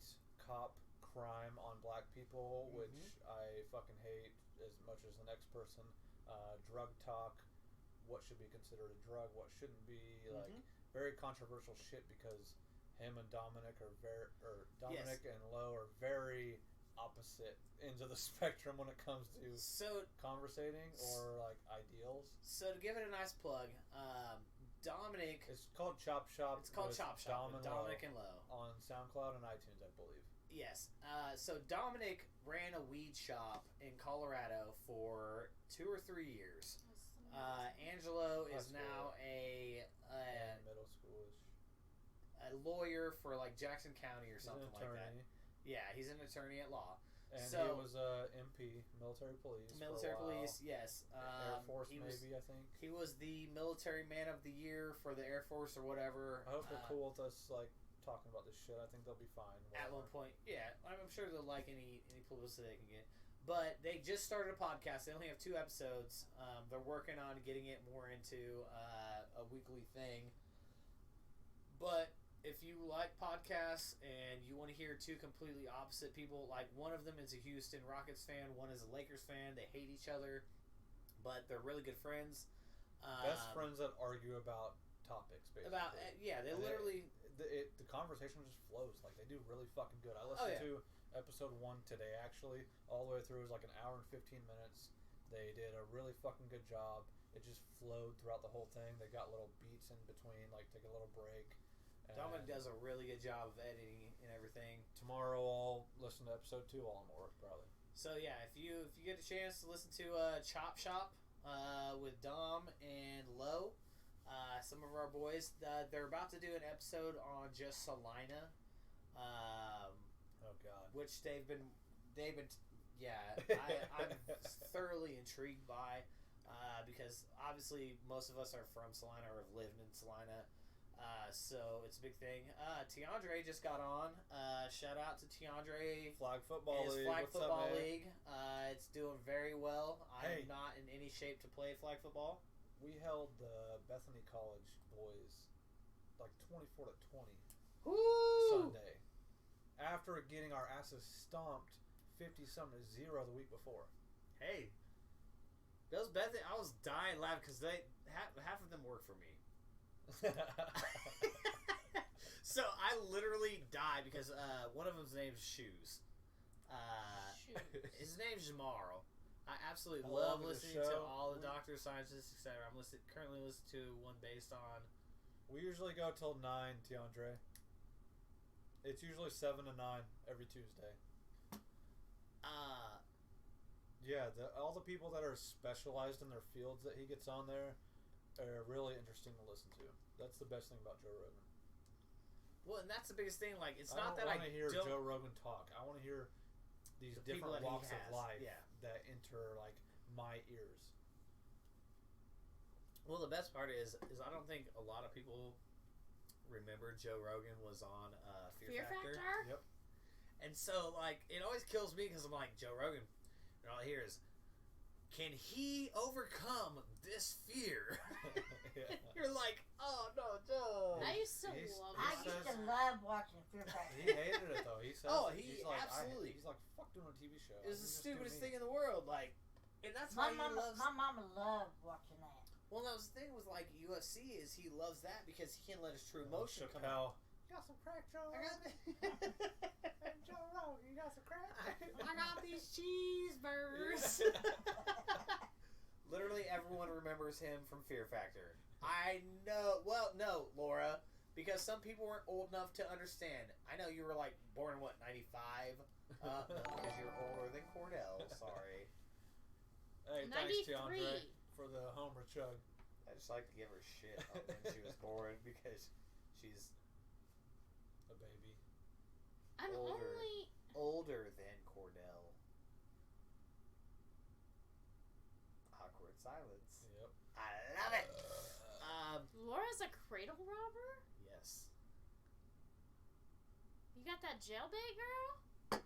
cop crime on black people, which I fucking hate as much as the next person. Drug talk, what should be considered a drug, what shouldn't be, like very controversial shit because him and Dominic are Dominic and Lo are very opposite ends of the spectrum when it comes to conversating or like ideals. So to give it a nice plug, Dominic. It's called Chop Shop. It's called with Chop Shop with Dominic and Lo on SoundCloud and iTunes, I believe. Yes. So Dominic ran a weed shop in Colorado for 2 or 3 years. Angelo is now a middle schoolish. lawyer for like Jackson County or something He's an like attorney. that. Yeah, he's an attorney at law. And So- he was MP, military police. Military for a while. police, yes. Air Force, he maybe, was, I think. He was the military man of the year for the Air Force or whatever. I hope they're cool with us, like, talking about this shit. I think they'll be fine. At whatever. one point, yeah. I'm sure they'll like any publicity they can get. But they just started a podcast. They only have 2 episodes. They're working on getting it more into a weekly thing. But if you like podcasts and you want to hear 2 completely opposite people, like one of them is a Houston Rockets fan, one is a Lakers fan. They hate each other, but they're really good friends. Best friends that argue about topics, basically. They And literally... the conversation just flows. Like, they do really fucking good. I listened to episode 1 today, actually. All the way through. It was like an hour and 15 minutes. They did a really fucking good job. It just flowed throughout the whole thing. They got little beats in between, like take a little break. Dominic does a really good job of editing and everything. Tomorrow I'll listen to episode 2 while I'm at work, probably. So yeah, if you get a chance to listen to Chop Shop with Dom and Lo, some of our boys, they're about to do an episode on just Salina. Oh God. Which they've been I'm thoroughly intrigued by because obviously most of us are from Salina or have lived in Salina. So it's a big thing. Tiandre just got on. Shout out to Tiandre. Flag Football League. Flag What's Football up, man? League. It's doing very well. Hey. I'm not in any shape to play flag football. We held the Bethany College boys like 24-20 Woo! Sunday after getting our asses stomped 50-something to 0 the week before. Hey, those Bethany, I was dying laughing because half of them work for me. So I literally died because one of them's name's Shoes. His name's Jamaro. I absolutely love listening to all the doctors, scientists, etc. I'm currently listening to one based on. We usually go till 9, Tiandre. It's usually 7 to 9 every Tuesday. Yeah, all the people that are specialized in their fields that he gets on there are really interesting to listen to. That's the best thing about Joe Rogan. Well, and that's the biggest thing. Like, it's I not that don't I want to hear don't. Joe Rogan talk. I want to hear these The people different that he walks of has, life yeah. that enter like my ears. Well, the best part is I don't think a lot of people remember Joe Rogan was on Fear Factor. Yep. And so, like, it always kills me because I'm like, Joe Rogan, and all I hear is, can he overcome this fear? Yeah. You're like, oh, no, Joe. I used to He's- love he I it. used says- to love watching Fear Factor. He hated it though. He says, Oh, he's like, absolutely. he's like, fuck doing a TV show. It was the stupidest thing in the world. Like, and that's My why he mama, loves. my mama loved watching that. Well, that was the thing with like UFC is he loves that because he can let his true emotion come out. You got some crack, Joe? I got Hey, Joe Rogan, you got some crack? I got these cheeseburgers. Literally everyone remembers him from Fear Factor. I know. Well, no, Laura, because some people weren't old enough to understand. I know you were like born what 95, no, because you're older than Cordell. Sorry. Hey, thanks, 93. Tiandre, for the Homer chug. I just like to give her shit on when she was born because she's A baby. I'm older. only. older than Cordell. Awkward silence. Yep. I love it. Laura's a cradle robber? Yes. You got that jailbait girl?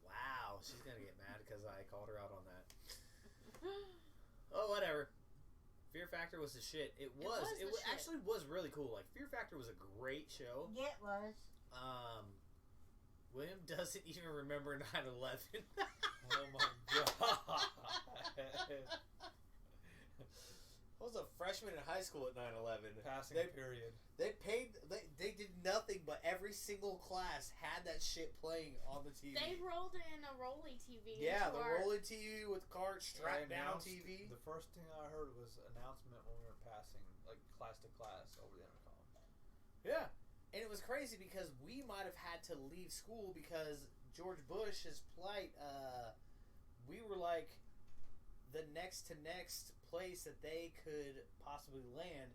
Wow, she's gonna get mad because I called her out on that. Oh, whatever. Fear Factor was the shit. It was the shit. actually was really cool. Like Fear Factor was a great show. Yeah, it was. William doesn't even remember 9/11. Oh my god. I was a freshman in high school at 9/11. Passing period. They did nothing but every single class had that shit playing on the TV. They rolled in a rolly TV. Yeah, into the our- rolling TV with carts strapped They down announced- TV. The first thing I heard was announcement when we were passing, like class to class over the intercom. Yeah. And it was crazy because we might have had to leave school because George Bush's plight, we were like the next to next place that they could possibly land.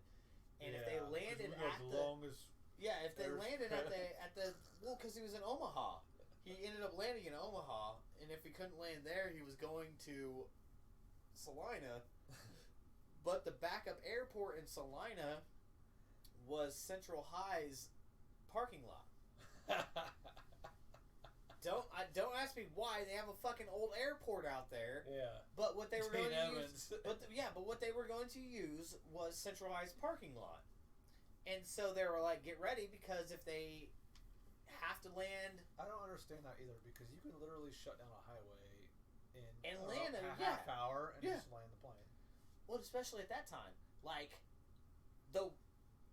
And if they landed at the... longest Yeah, if they There's- landed at the well, because he was in Omaha. he ended up landing in Omaha, and if he couldn't land there, he was going to Salina. But the backup airport in Salina was Central High's parking lot. Don't ask me why. They have a fucking old airport out there. Yeah. But what they were going to Evans. use, but what they were going to use was Central High's parking lot. And so they were like, get ready, because if they have to land, I don't understand that either, because you can literally shut down a highway in land a yeah. half hour and Yeah. just land the plane. well, especially at that time, like the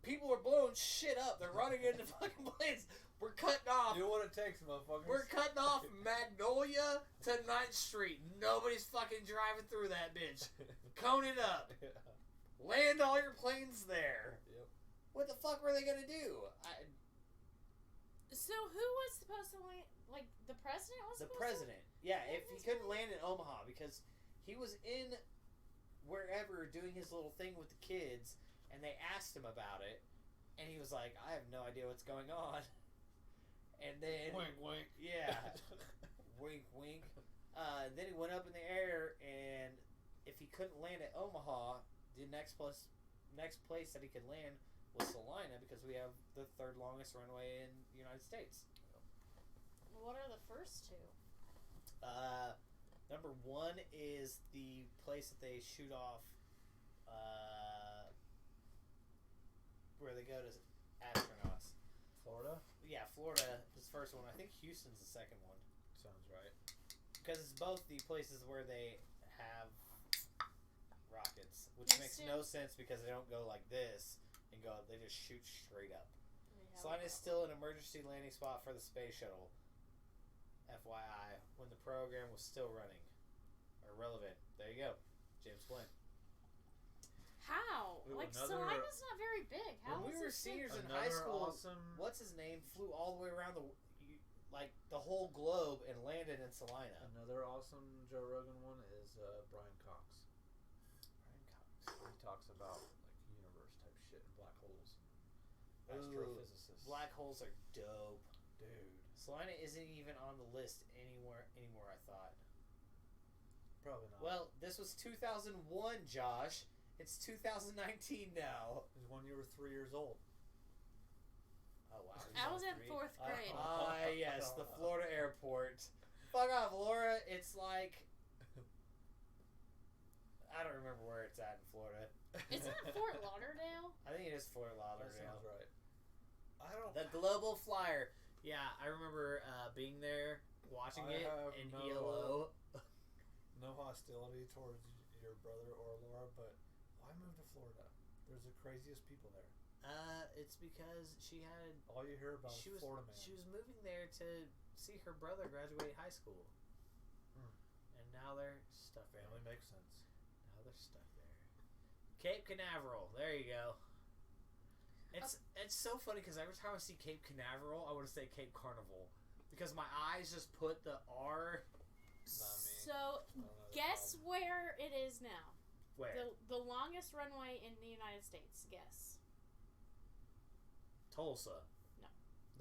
people are blowing shit up. They're running into fucking planes. We're cutting off. Do what it takes, motherfuckers. We're cutting off Magnolia to 9th Street. Nobody's fucking driving through that bitch. Cone it up. Yeah. Land all your planes there. Yep. What the fuck were they gonna do? So who was supposed to land? Like the president was. The supposed president. Yeah, Yeah, if he that's couldn't right. land in Omaha because he was in wherever doing his little thing with the kids, and they asked him about it, and he was like, "I have no idea what's going on." And then, Wink, wink. yeah, wink, wink. Then he went up in the air, and if he couldn't land at Omaha, the next place that he could land was Salina, because we have the third longest runway in the United States. to? What are the first two? Number one is the place that they shoot off, where they go to astronauts. Florida? Yeah, Florida is the first one. I think Houston's the second one. Sounds right. Because it's both the places where they have rockets, which makes no sense because they don't go like this and go. They just shoot straight up. Salina is still an emergency landing spot for the space shuttle. FYI, when the program was still running or relevant. There you go, James Blaine. How? Ooh, Like another- Salina's not very big. How When we is were this big? seniors in Another high school, awesome. what's his name flew all the way around the whole globe and landed in Salina. Another awesome Joe Rogan one is Brian Cox. He talks about like universe type shit and black holes. Astrophysicists. Black holes are dope. Dude. Salina isn't even on the list anymore. I thought. Probably not. Well, this was 2001, Josh. It's 2019 now. It was when you were 3 years old. Oh wow. I was in 4th grade. Yes, the Florida airport. Fuck off, Laura. It's like I don't remember where it's at in Florida. Isn't it Fort Lauderdale? I think it is Fort That Lauderdale. sounds right. I don't. The Global Flyer. Yeah, I remember being there, watching I it have in no, ELO. No hostility towards your brother or Laura, but why move to Florida? There's the craziest people there. It's because she had. All you hear about is Florida man. She was moving there to see her brother graduate high school, and now they're stuck there. Family makes sense. Now they're stuck there. Cape Canaveral. There you go. It's so funny because every time I see Cape Canaveral, I want to say Cape Carnival because my eyes just put the R. Not me. So, I don't know the guess problem. where it is now. Where? The longest runway in the United States. Guess. Tulsa.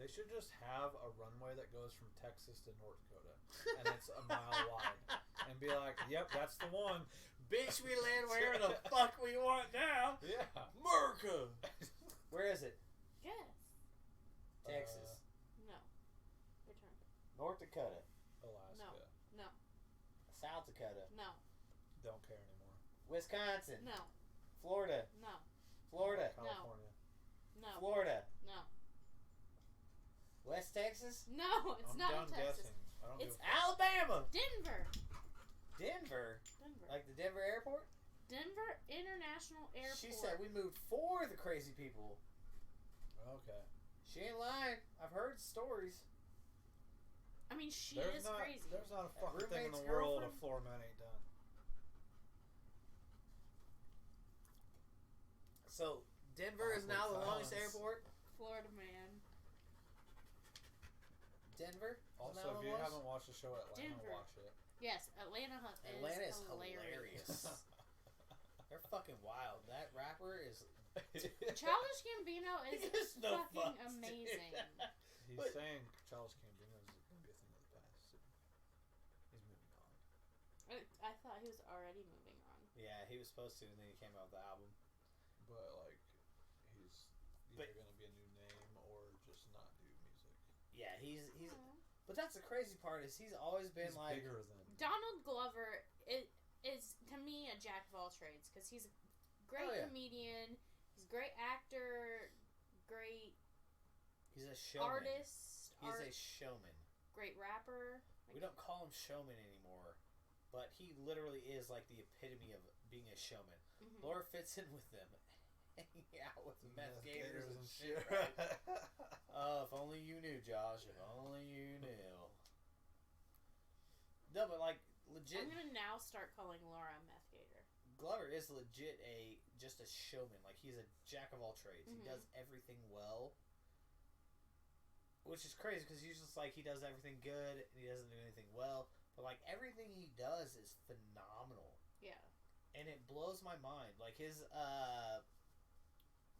They should just have a runway that goes from Texas to North Dakota, and it's a mile wide, and be like, "Yep, that's the one." Bitch, we land wherever the fuck we want now. Yeah. America. Where is it? Guess. Texas. No. Return. North Dakota. Alaska. No. South Dakota. No. Don't care anymore. Wisconsin. No. Florida. No. Florida. California. No. Florida. No. West Texas. No, it's I'm not done in Texas. guessing. I don't It's give a Alabama. Denver. Denver. Denver. Like the Denver airport? Denver International Airport. She said we moved for the crazy people. Okay. She ain't lying. I've heard stories. I mean, she is crazy. There's not a fucking thing in the roommate's world a girlfriend? floor man ain't done. So Denver is now the longest Awkward silence. airport. Florida man. Denver. Also, now if the you longest? haven't watched the show Atlanta, Denver. watch it. Yes, Atlanta Atlanta is hilarious. hilarious. They're fucking wild. That rapper is. Childish Gambino is He has no fucking fucks, dude. amazing. He's But- saying Childish Gambino is going to be a thing of the I thought he was already moving on. Yeah, he was supposed to, and then he came out with the album. But like, he's either gonna be a new name or just not do music. Yeah, he's. But that's the crazy part is he's always been He's like bigger than Donald Glover is to me a jack of all trades because he's a great comedian, he's a great actor, great. He's a showman. Artist. He's a showman. Great rapper. We don't call him showman anymore, but he literally is like the epitome of being a showman. Mm-hmm. Laura fits in with them, hanging out with meth gators and shit. Right? Oh, if only you knew, Josh. If only you knew. No, but like legit. I'm gonna now start calling Laura a meth gator. Glover is legit just a showman. Like he's a jack of all trades. Mm-hmm. He does everything well. Which is crazy because he's just like he does everything good and he doesn't do anything well. But like everything he does is phenomenal. Yeah. And it blows my mind. Like his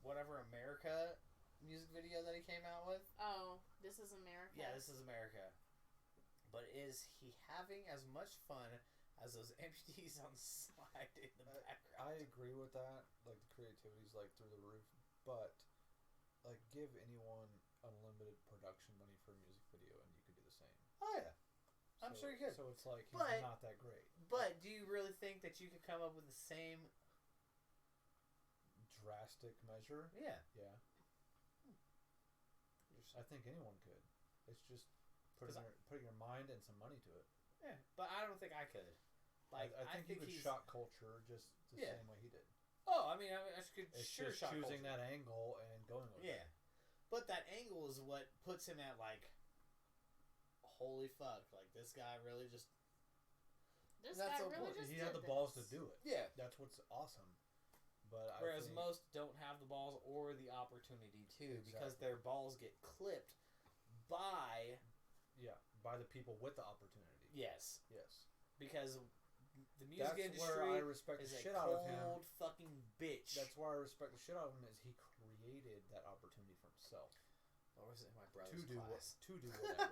whatever America music video that he came out with. Oh, This Is America. Yeah, This Is America. But is he having as much fun as those amputees on the slide in the background? I agree with that. Like the creativity's like through the roof, but like give anyone unlimited production money for a music video and you could do the same. Oh yeah, I'm sure you could. So it's like he's But- not that great. But do you really think that you could come up with the same? Drastic measure. Yeah. Yeah. I think anyone could. It's just putting your mind and some money to it. Yeah, but I don't think I could. Like I think you could he's shock culture just the same way he did. Oh, I mean, I could It's sure just shock choosing culture. that angle and going with it. Yeah, but that angle is what puts him at like, holy fuck! Like this guy really just. This That's guy so really cool. just He did had the balls to this. do it. Yeah. That's what's awesome. But Whereas I think, most don't have the balls or the opportunity to because their balls get clipped by. by the people with the opportunity. Yes. Yes. Because the music That's industry where I respect is the a shit out of him. cold fucking bitch. That's why I respect the shit out of him is he created that opportunity for himself. Or was it my brother's To do class? to do whatever.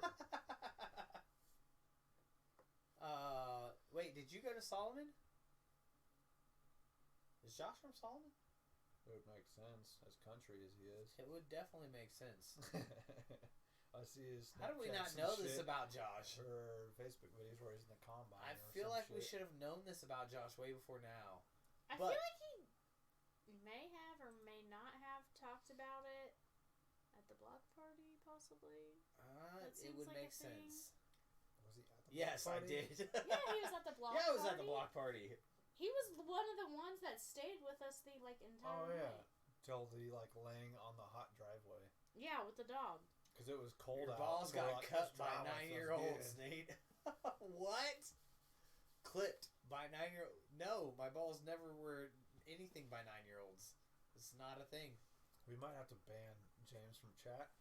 Wait, did you go to Solomon? Is Josh from Solomon? It would make sense as country as he is. It would definitely make sense. I see his How do we not Snapchats and know this shit about Josh? or Facebook videos where he's in the combine. I or feel some like we shit. should have known this about Josh way before now. I But- feel like he may have or may not have talked about it at the block party, possibly. That It seems would like make a thing. sense. Was he at the Yes, block I party? did. Yeah, he was at the block Yeah, I was party. at the block party. He was one of the ones that stayed with us the entire Oh yeah, night. till the laying on the hot driveway Yeah, with the dog. because it was cold Your out. balls so we're got like, cut "This by drama feels 9-year-olds, good." Nate. What? Clipped by 9-year-olds? No, my balls never were anything by 9-year-olds. It's not a thing. We might have to ban James from chat.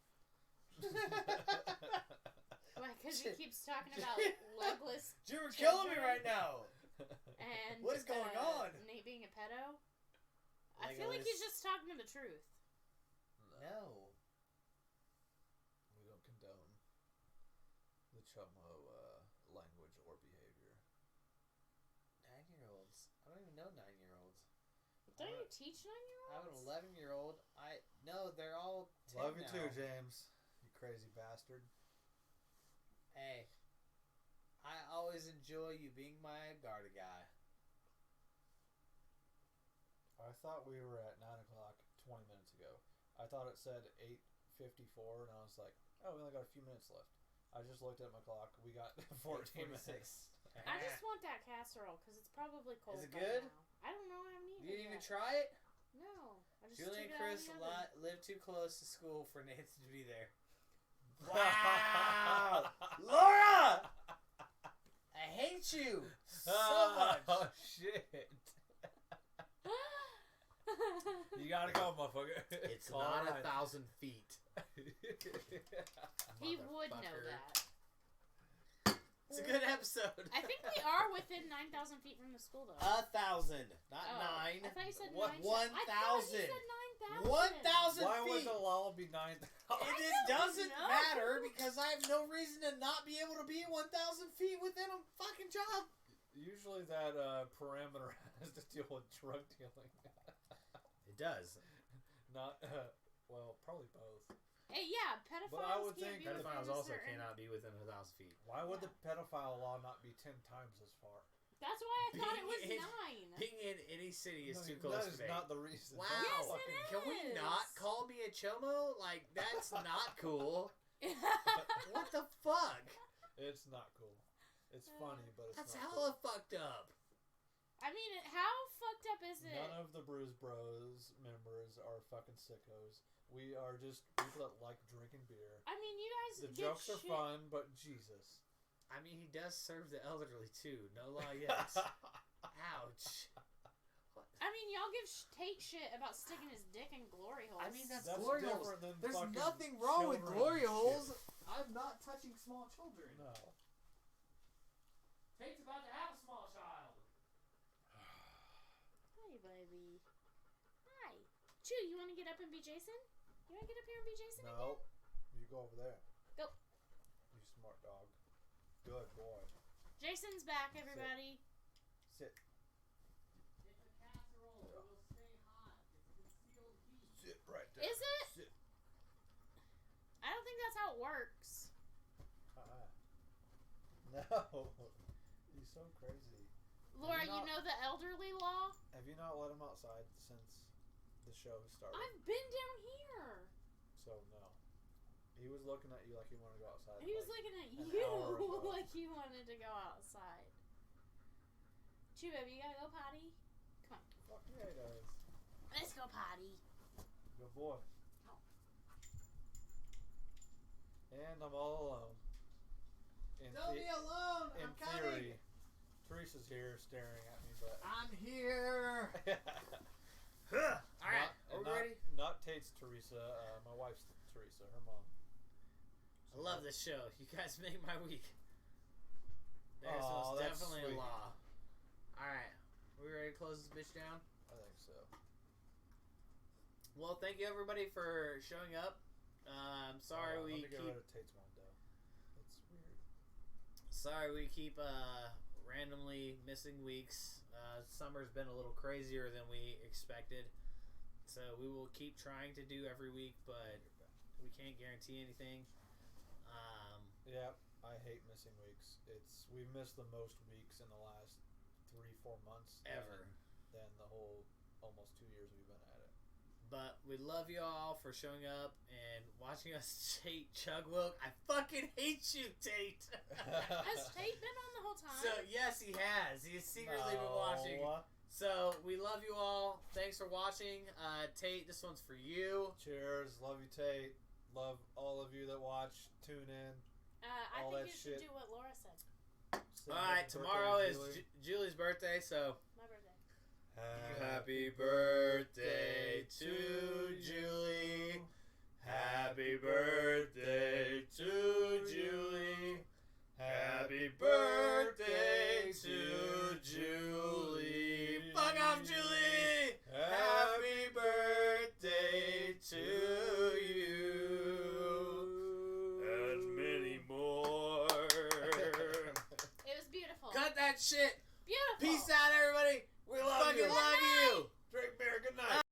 Why? Because he keeps talking about legless You're killing me children. right now. and What is going on? Nate being a pedo. I feel like he's just talking the truth. No. We don't condone the chummo language or behavior. 9-year-olds. I don't even know 9-year-olds. Don't you teach I have 9-year-olds? an 11-year-old. No, they're all 10 Love you now. too, James. You crazy bastard. Hey, I always enjoy you being my Garda guy. I thought we were at 9 o'clock 20 minutes ago. I thought it said 8:54, and I was like, oh, we only got a few minutes left. I just looked at my clock. We got 14 minutes. I just want that casserole because it's probably cold. Is it by good? now. I don't know. I haven't eaten You it didn't even yet. try it? No. I just Julie took and it out of Chris the oven. live too close to school for Nathan to be there. Wow! Laura! I hate you so much. Oh, shit. You gotta go, motherfucker. It's Call not it right. 1,000 feet. He would know Motherfucker. that. It's a good episode. I think we are within 9,000 feet from the school, though. 1,000, not Oh, 9. I thought you said What? 9,000. 1,000. I thought you said 9,000. 1,000 Why would feet. the law be 9,000? It don't doesn't know. matter because I have no reason to not be able to be 1,000 feet within a fucking job. Usually that parameter has to deal with drug dealing. It does. Not, well, probably both. Hey, yeah, pedophiles But I would can't think be within Pedophiles a also certain... cannot be within 1,000 feet. Why would the pedophile law not be 10 times as far? That's why I thought it was Being 9. Being in any city is too That close is to me. not the reason. Wow. Yes, Fucking- it Can we is. not call me a chomo? Like, that's not cool. What the fuck? It's not cool. It's funny, but it's That's not hella fucked up. I mean, how fucked up is it? None of the Brews Bros members are fucking sickos. We are just people that like drinking beer. I mean, you guys The get jokes are shit. fun, but Jesus. I mean, he does serve the elderly, too. No lie yet. Ouch. I mean, y'all give Tate shit about sticking his dick in glory holes. I mean, that's That's glory holes. different than There's fucking nothing wrong with children glory and holes. shit. I'm not touching small children. No. Tate's about to have a small child. Hi, baby. Hi. Chew, you want to get up and be Jason? You want to get up here and be Jason again? No. You go over there. Go. You smart dog. Good boy. Jason's back, everybody. Sit. It's a casserole. It will stay hot. It's concealed heat. Sit right there. Is it? Sit. I don't think that's how it works. No. He's so crazy. Laura, you you not- know the elderly law? Have you not let him outside since the show started? I've been down here. So no. He was looking at you like he wanted to go outside. He was like, looking at an you hour ago. like he wanted to go outside. Chew, baby, you gotta go potty? Come on. Fuck yeah, he does. Let's go potty. Good boy. And I'm all alone. Don't be alone. in I'm coming. theory, Teresa's here staring at me, but I'm here. All right. Are we ready? Not Tate's Teresa. My wife's Teresa. Her mom. I love this show. You guys make my week. There's Aw, most that's definitely sweet. a law. Alright. We ready to close this bitch down? I think so. Well, thank you everybody for showing up. Sorry Let we me get keep rid of Tate's window. It's weird. sorry we keep randomly missing weeks. Summer's been a little crazier than we expected. So we will keep trying to do every week, but we can't guarantee anything. Yeah, I hate missing weeks. We've missed the most weeks in the last 3-4 months Ever. than the whole almost 2 years we've been at it. But we love you all for showing up and watching us Tate chug milk. I fucking hate you, Tate. Has Tate been on the whole time? So yes, he has. He's secretly been watching. No. So we love you all. Thanks for watching. Tate, this one's for you. Cheers. Love you, Tate. Love all of you that watch. Tune in. I all think that you should shit. do what Laura said. Say All right, happy tomorrow birthday, is Julie. Julie's birthday, so My birthday. happy birthday to Julie. Happy birthday to Julie. Happy birthday to Julie. Fuck off, Julie. Happy birthday to you. And many more. It was beautiful. Cut that shit. Beautiful. Peace out, everybody. We love you. Love you. Drink beer. Good night.